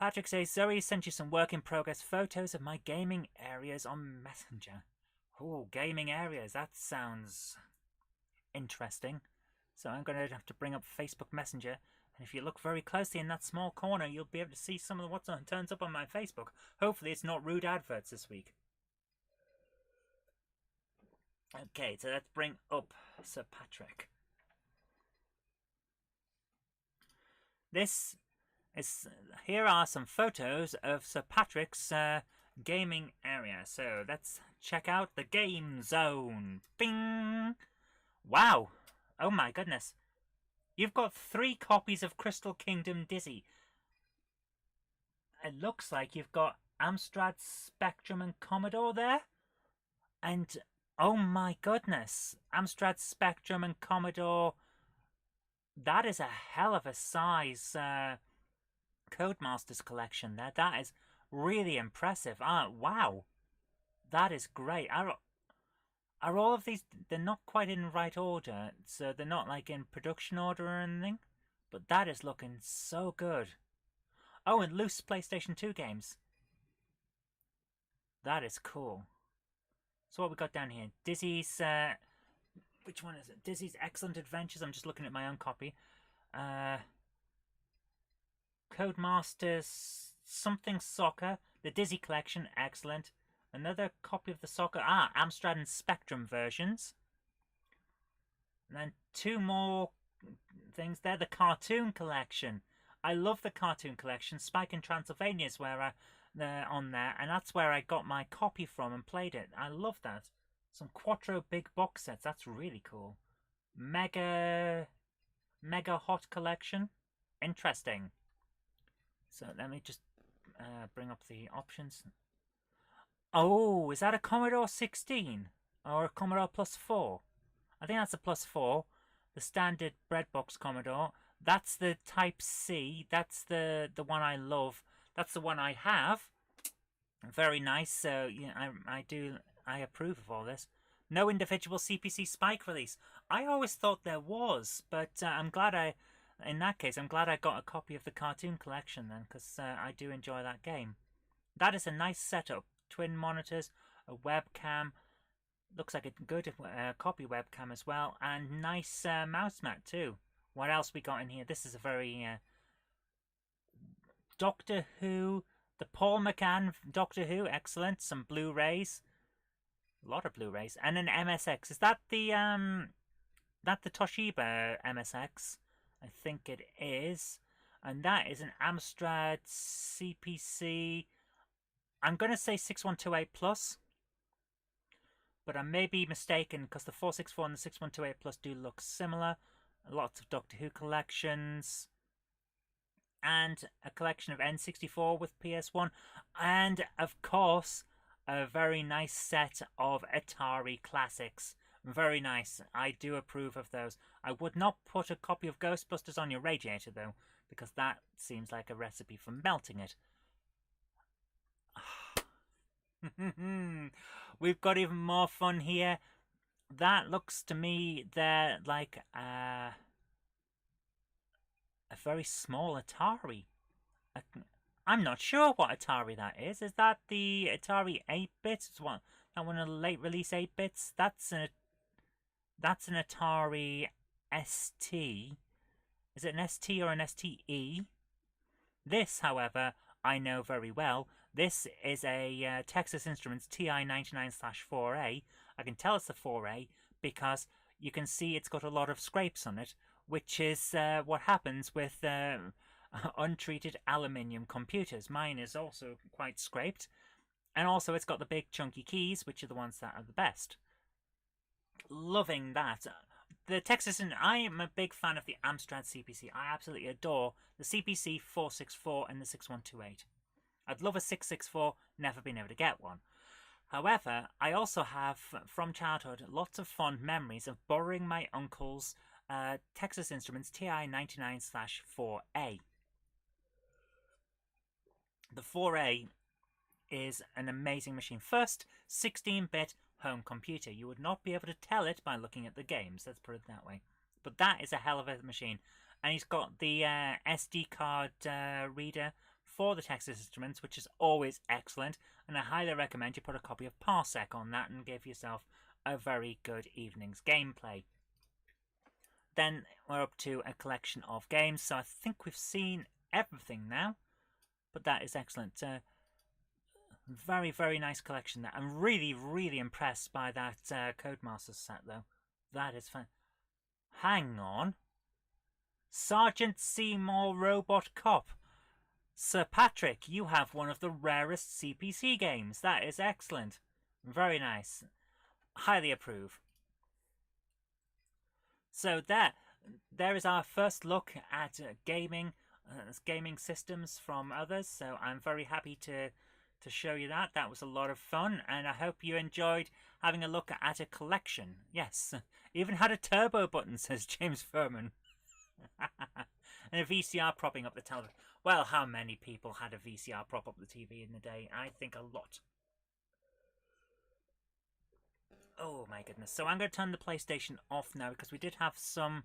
Patrick says, Zoe sent you some work in progress photos of my gaming areas on Messenger. Oh, gaming areas. That sounds interesting. So I'm going to have to bring up Facebook Messenger. And if you look very closely in that small corner, you'll be able to see some of what turns up on my Facebook. Hopefully it's not rude adverts this week. Okay, so let's bring up Sir Patrick. Here are some photos of Sir Patrick's gaming area. So let's check out the game zone. Bing! Wow! Oh my goodness. You've got 3 copies of Crystal Kingdom Dizzy. It looks like you've got Amstrad, Spectrum and Commodore there. And, oh my goodness, Amstrad, Spectrum and Commodore. That is a hell of a size Codemasters collection there. That is really impressive. Wow. That is great. Are all of these, they're not quite in right order, so they're not like in production order or anything, but that is looking so good. Oh, and loose PlayStation 2 games. That is cool. So what we got down here? Dizzy's, which one is it? Dizzy's Excellent Adventures. I'm just looking at my own copy. Codemasters Something Soccer. The Dizzy Collection, excellent. Another copy of the soccer. Amstrad and Spectrum versions. And then 2 more things there. The Cartoon Collection. I love the Cartoon Collection. Spike in Transylvania is where on there, and that's where I got my copy from and played it. I love that. Some Quattro big box sets. That's really cool. Mega Hot Collection. Interesting. So let me just bring up the options. Oh, is that a Commodore 16? Or a Commodore Plus 4? I think that's a Plus 4. The standard breadbox Commodore. That's the Type C. That's the one I love. That's the one I have. Very nice. So yeah, I approve of all this. No individual CPC Spike release. I always thought there was, but I'm glad in that case, I'm glad I got a copy of the Cartoon Collection then, because I do enjoy that game. That is a nice setup. Twin monitors, a webcam. Looks like a good copy webcam as well, and nice mouse mat too. What else we got in here? This is a very Doctor Who, the Paul McCann Doctor Who, excellent. Some Blu-rays, a lot of Blu-rays, and an MSX. Is that the Toshiba MSX? I think it is, and that is an Amstrad CPC. I'm going to say 6128 Plus, but I may be mistaken because the 464 and the 6128 Plus do look similar. Lots of Doctor Who collections, and a collection of N64 with PS1, and of course a very nice set of Atari classics. Very nice. I do approve of those. I would not put a copy of Ghostbusters on your radiator though, because that seems like a recipe for melting it. We've got even more fun here. That looks to me they're like a very small Atari. I'm not sure what Atari that is. Is that the Atari 8-bit? That one of the late release 8-bits? That's an Atari ST. Is it an ST or an STE? This, however, I know very well. This is a Texas Instruments TI-99/4A. I can tell it's a 4A because you can see it's got a lot of scrapes on it, which is what happens with untreated aluminium computers. Mine is also quite scraped. And also it's got the big chunky keys, which are the ones that are the best. Loving that. The Texas, I am a big fan of the Amstrad CPC. I absolutely adore the CPC 464 and the 6128. I'd love a 664, never been able to get one. However, I also have, from childhood, lots of fond memories of borrowing my uncle's Texas Instruments TI-99/4A. The 4A is an amazing machine. First 16-bit home computer. You would not be able to tell it by looking at the games, let's put it that way. But that is a hell of a machine. And he's got the SD card reader for the Texas Instruments, which is always excellent, and I highly recommend you put a copy of Parsec on that and give yourself a very good evening's gameplay. then we're up to a collection of games. So I think we've seen everything now. But that is excellent. Very, very nice collection there. I'm really, really impressed by that Codemasters set, though. That is fun. Hang on. Sergeant Seymour Robot Cop. Sir Patrick, you have one of the rarest CPC games. That is excellent. Very nice. Highly approve. So there is our first look at gaming systems from others. So I'm very happy to show you that. That was a lot of fun, and I hope you enjoyed having a look at a collection. Yes, even had a turbo button, says James Furman. And a VCR propping up the television. Well, how many people had a VCR prop up the TV in the day? I think a lot. Oh my goodness. So I'm going to turn the PlayStation off now because we did have some...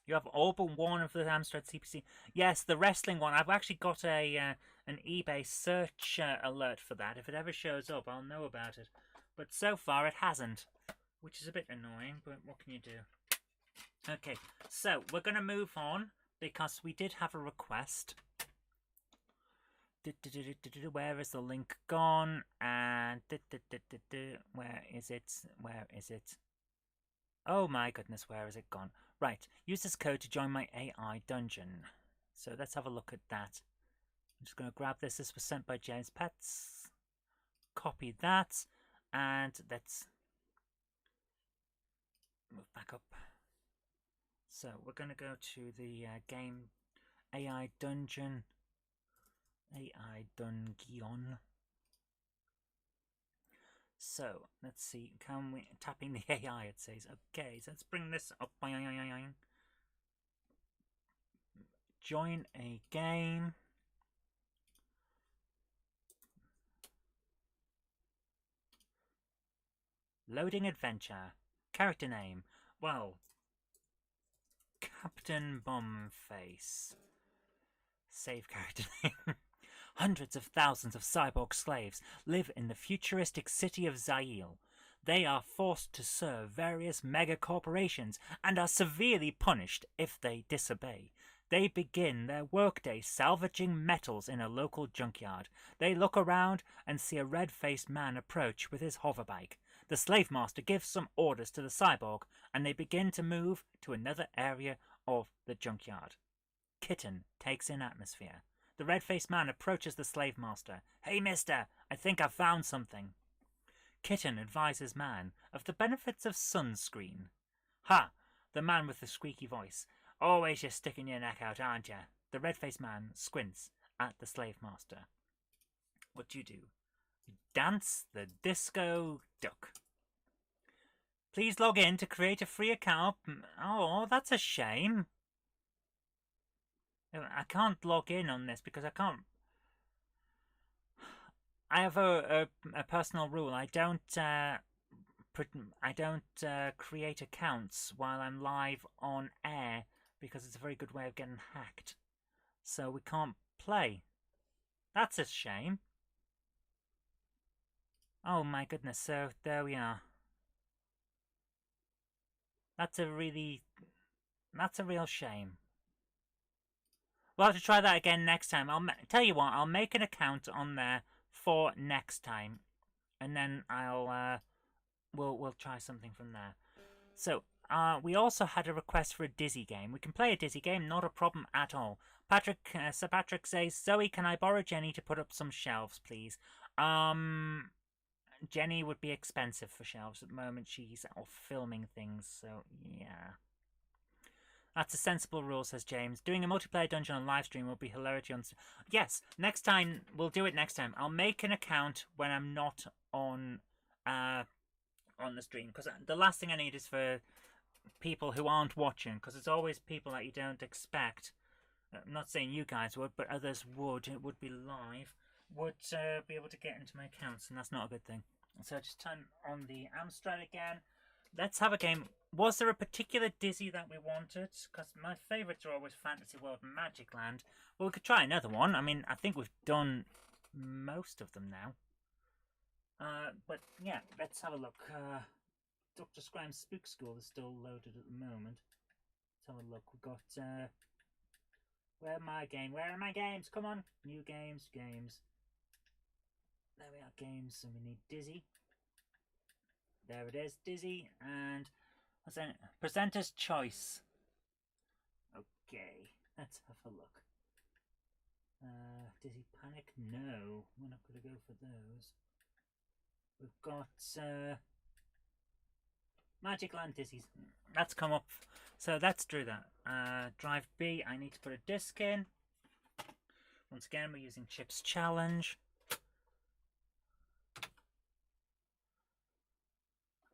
You have all but one of the Amstrad CPC. Yes, the wrestling one. I've actually got an eBay search alert for that. If it ever shows up, I'll know about it. But so far it hasn't, which is a bit annoying, but what can you do? Okay, so we're going to move on because we did have a request. Where is the link gone? And where is it? Where is it? Oh my goodness, where has it gone? Right, use this code to join my AI dungeon. So let's have a look at that. I'm just going to grab this. This was sent by James Pets. Copy that. And let's move back up. So we're going to go to the game AI dungeon. AI dungeon. So let's see, can we tapping the AI? It says okay. So let's bring this up. Join a game. Loading adventure. Character name. Well, Captain Bombface. Save character name. Hundreds of thousands of cyborg slaves live in the futuristic city of Zail. They are forced to serve various mega corporations and are severely punished if they disobey. They begin their workday salvaging metals in a local junkyard. They look around and see a red-faced man approach with his hoverbike. The slave master gives some orders to the cyborg, and they begin to move to another area of the junkyard. Kitten takes in atmosphere. The red-faced man approaches the slave master. Hey, mister, I think I've found something. Kitten advises man of the benefits of sunscreen. Ha! The man with the squeaky voice. Always just sticking your neck out, aren't you? The red-faced man squints at the slave master. What do? Dance the disco duck. Please log in to create a free account. Oh, that's a shame. I can't log in on this because I can't. I have a personal rule. I don't create accounts while I'm live on air because it's a very good way of getting hacked. So we can't play. That's a shame. Oh my goodness, so there we are. That's a real shame. We'll have to try that again next time. I'll tell you what, I'll make an account on there for next time, and then we'll try something from there. So we also had a request for a Dizzy game. We can play a Dizzy game, not a problem at all. Sir Patrick says, Zoe, can I borrow Jenny to put up some shelves, please? Jenny would be expensive for shelves at the moment. She's off filming things, so yeah. That's a sensible rule, says James. Doing a multiplayer dungeon on live stream will be hilarious. Yes, next time. We'll do it next time. I'll make an account when I'm not on the stream, because the last thing I need is for people who aren't watching, because it's always people that you don't expect. I'm not saying you guys would, but others would. It would be live. Would be able to get into my accounts, and that's not a good thing. So just turn on the Amstrad again. Let's have a game. Was there a particular Dizzy that we wanted? Because my favourites are always Fantasy World and Magic Land. Well, we could try another one. I mean, I think we've done most of them now. But yeah, let's have a look. Dr. Scrime's Spook School is still loaded at the moment. let's have a look. We've got, where are my games? Where are my games? Come on. New games, games. There we are, games. And we need Dizzy. There it is, Dizzy. And what's that? Presenter's choice. Okay, let's have a look. Dizzy Panic? No, we're not going to go for those. We've got Magic Land Dizzies. That's come up. So let's do that. Drive B, I need to put a disc in. Once again, we're using Chip's Challenge.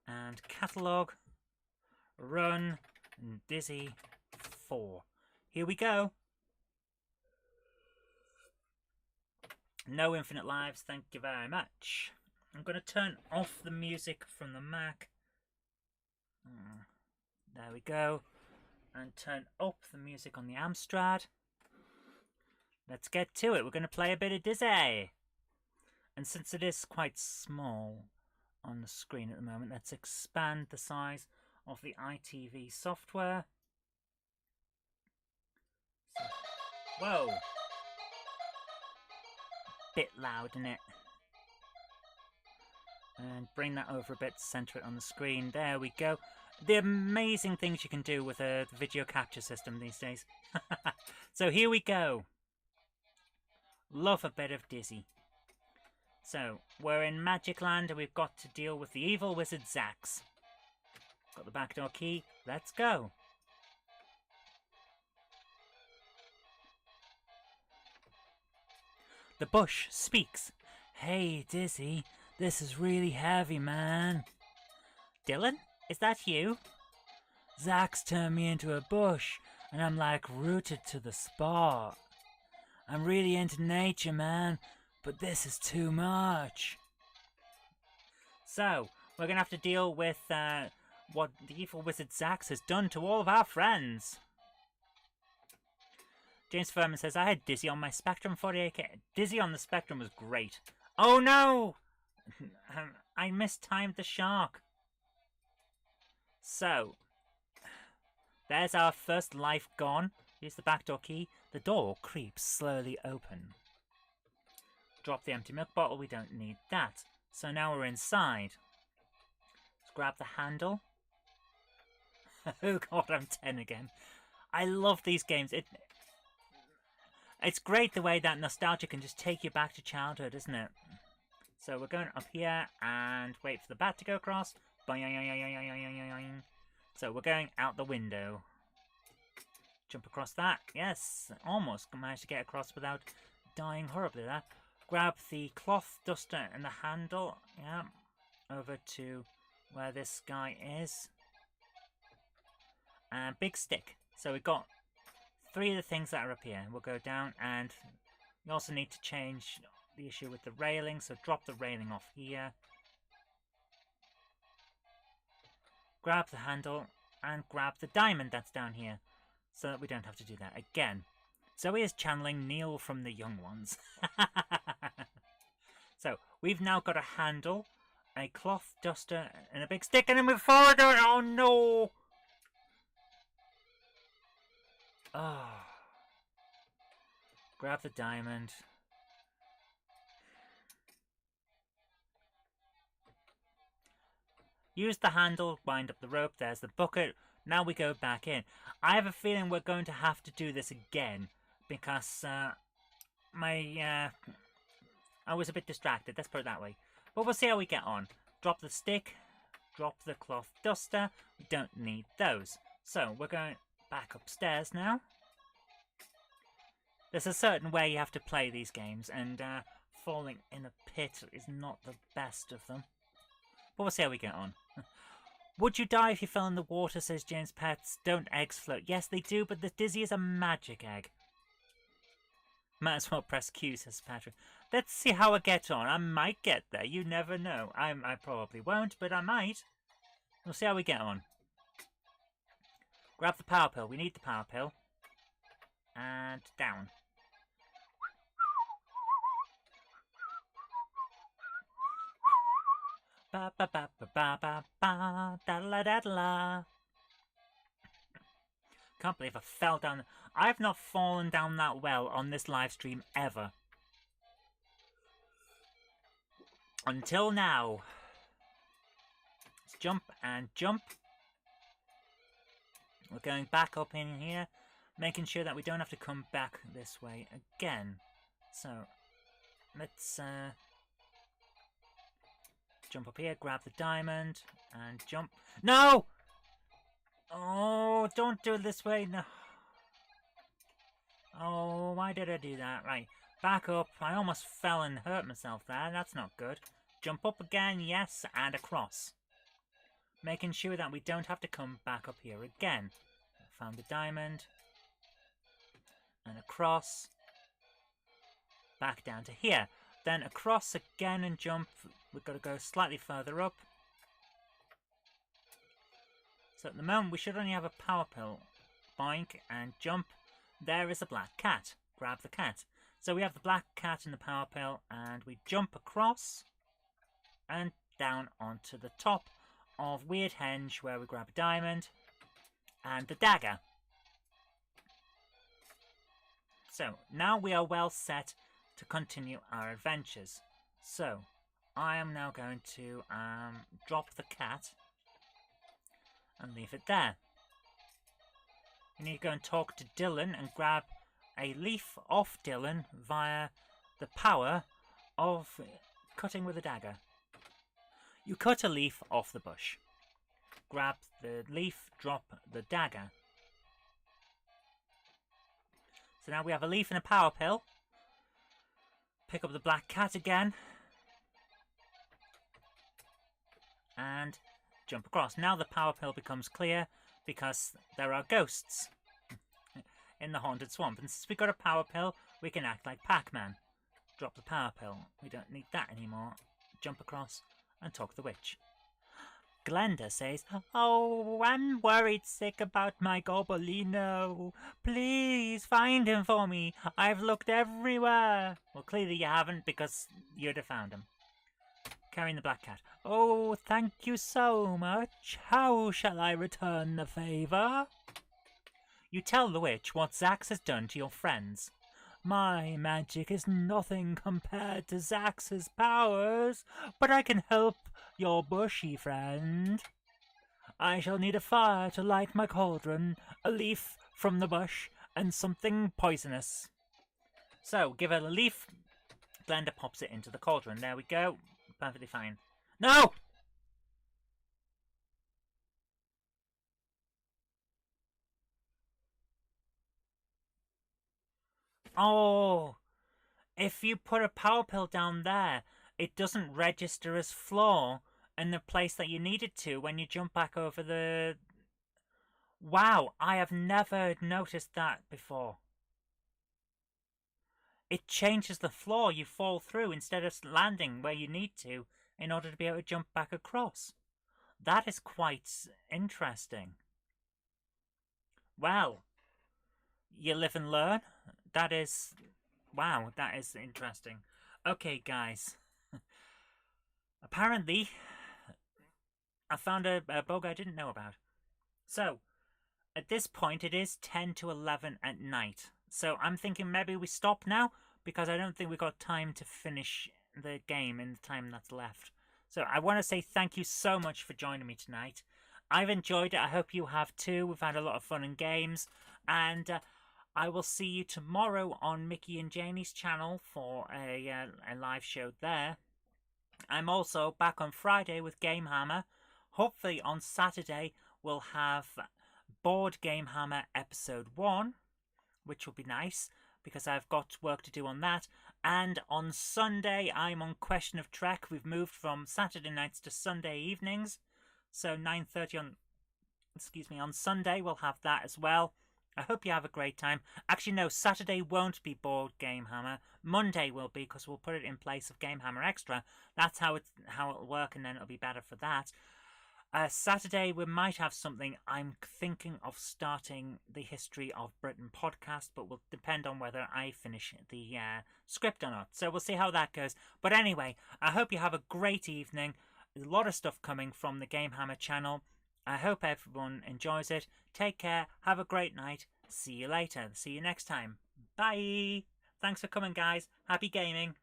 And Catalogue. Run. And Dizzy 4. Here we go. No infinite lives, thank you very much. I'm going to turn off the music from the Mac. There we go. And turn up the music on the Amstrad. Let's get to it. We're going to play a bit of Dizzy. And since it is quite small on the screen at the moment, let's expand the size of the ITV software. So, whoa! Bit loud, isn't it? And bring that over a bit, center it on the screen. There we go. The amazing things you can do with a video capture system these days. So here we go. Love a bit of Dizzy. So, we're in Magic Land and we've got to deal with the evil wizard Zax. Got the backdoor key. Let's go. The bush speaks. Hey, Dizzy, this is really heavy, man. Dylan, is that you? Zax turned me into a bush, and I'm like rooted to the spot. I'm really into nature, man, but this is too much. So, we're going to have to deal with what the evil wizard Zax has done to all of our friends. James Furman says, I had Dizzy on my Spectrum 48K. Dizzy on the Spectrum was great. Oh no! I mistimed the shark. So, there's our first life gone. Here's the backdoor key. The door creeps slowly open. Drop the empty milk bottle. We don't need that. So now we're inside. Let's grab the handle. Oh god, I'm 10 again. I love these games. It's great the way that nostalgia can just take you back to childhood, isn't it? So we're going up here and wait for the bat to go across. So we're going out the window. Jump across that. Yes, almost managed to get across without dying horribly there. Grab the cloth duster and the handle. Yeah, over to where this guy is. And big stick. So we've got 3 of the things that are up here. We'll go down, and we also need to change the issue with the railing, so drop the railing off here. Grab the handle and grab the diamond that's down here, so that we don't have to do that again. Zoe is channeling Neil from The Young Ones. So, we've now got a handle, a cloth duster, and a big stick, and then move forward. Oh no! Oh. Grab the diamond. Use the handle, wind up the rope. There's the bucket. Now we go back in. I have a feeling we're going to have to do this again because I was a bit distracted. Let's put it that way. But we'll see how we get on. Drop the stick. Drop the cloth duster. We don't need those. So we're going back upstairs now. There's a certain way you have to play these games, and falling in a pit is not the best of them. But we'll see how we get on. Would you die if you fell in the water, says James Pets. Don't eggs float? Yes, they do, but the Dizzy is a magic egg. Might as well press Q, says Patrick. Let's see how I get on. I might get there. You never know. I probably won't, but I might. We'll see how we get on. Grab the power pill. We need the power pill. And down. Ba ba ba ba ba ba ba da la da la. Can't believe I fell down. I've not fallen down that well on this live stream ever. Until now. Let's jump and jump. We're going back up in here, making sure that we don't have to come back this way again. So, let's jump up here, grab the diamond, and jump. No! Oh, don't do it this way. No. Oh, why did I do that? Right, back up. I almost fell and hurt myself there. That's not good. Jump up again, yes, and across. Making sure that we don't have to come back up here again. Found the diamond. And across. Back down to here. Then across again and jump. We've got to go slightly further up. So at the moment we should only have a power pill. Boink and jump. There is a black cat. Grab the cat. So we have the black cat and the power pill, and we jump across and down onto the top of Weird Henge, where we grab a diamond and the dagger. So now we are well set to continue our adventures. So I am now going to drop the cat and leave it there. You need to go and talk to Dylan and grab a leaf off Dylan via the power of cutting with a dagger. You cut a leaf off the bush. Grab the leaf, drop the dagger. So now we have a leaf and a power pill. Pick up the black cat again. And jump across. Now the power pill becomes clear because there are ghosts in the haunted swamp. And since we got a power pill, we can act like Pac-Man. Drop the power pill. We don't need that anymore. Jump across and talk to the witch. Glenda says, "Oh, I'm worried sick about my Gobolino. Please find him for me. I've looked everywhere." Well, clearly you haven't, because you'd have found him. Carrying the black cat. "Oh, thank you so much. How shall I return the favour?" You tell the witch what Zax has done to your friends. "My magic is nothing compared to Zax's powers, but I can help your bushy friend. I shall need a fire to light my cauldron, a leaf from the bush, and something poisonous." So, give her a leaf. Glenda pops it into the cauldron. There we go. Perfectly fine. No! Oh, if you put a power pill down there, it doesn't register as floor in the place that you need it to when you jump back over the... Wow, I have never noticed that before. It changes the floor you fall through instead of landing where you need to in order to be able to jump back across. That is quite interesting. Well, you live and learn. That is... Wow, that is interesting. Okay, guys. Apparently, I found a bug I didn't know about. So, at this point, it is 10 to 11 at night. So, I'm thinking maybe we stop now, because I don't think we've got time to finish the game in the time that's left. So, I want to say thank you so much for joining me tonight. I've enjoyed it. I hope you have too. We've had a lot of fun and games. And I will see you tomorrow on Mickey and Janie's channel for a live show there. I'm also back on Friday with GameHammer. Hopefully on Saturday we'll have Board GameHammer Episode 1, which will be nice because I've got work to do on that. And on Sunday I'm on Question of Trek. We've moved from Saturday nights to Sunday evenings. So 9:30 on Sunday we'll have that as well. I hope you have a great time. Actually, no, Saturday won't be Board GameHammer. Monday will be, because we'll put it in place of GameHammer Extra. That's how it'll work, and then it'll be better for that. Saturday, we might have something. I'm thinking of starting the History of Britain podcast, but will depend on whether I finish the script or not. So we'll see how that goes. But anyway, I hope you have a great evening. A lot of stuff coming from the GameHammer channel. I hope everyone enjoys it. Take care. Have a great night. See you later. See you next time. Bye. Thanks for coming, guys. Happy gaming.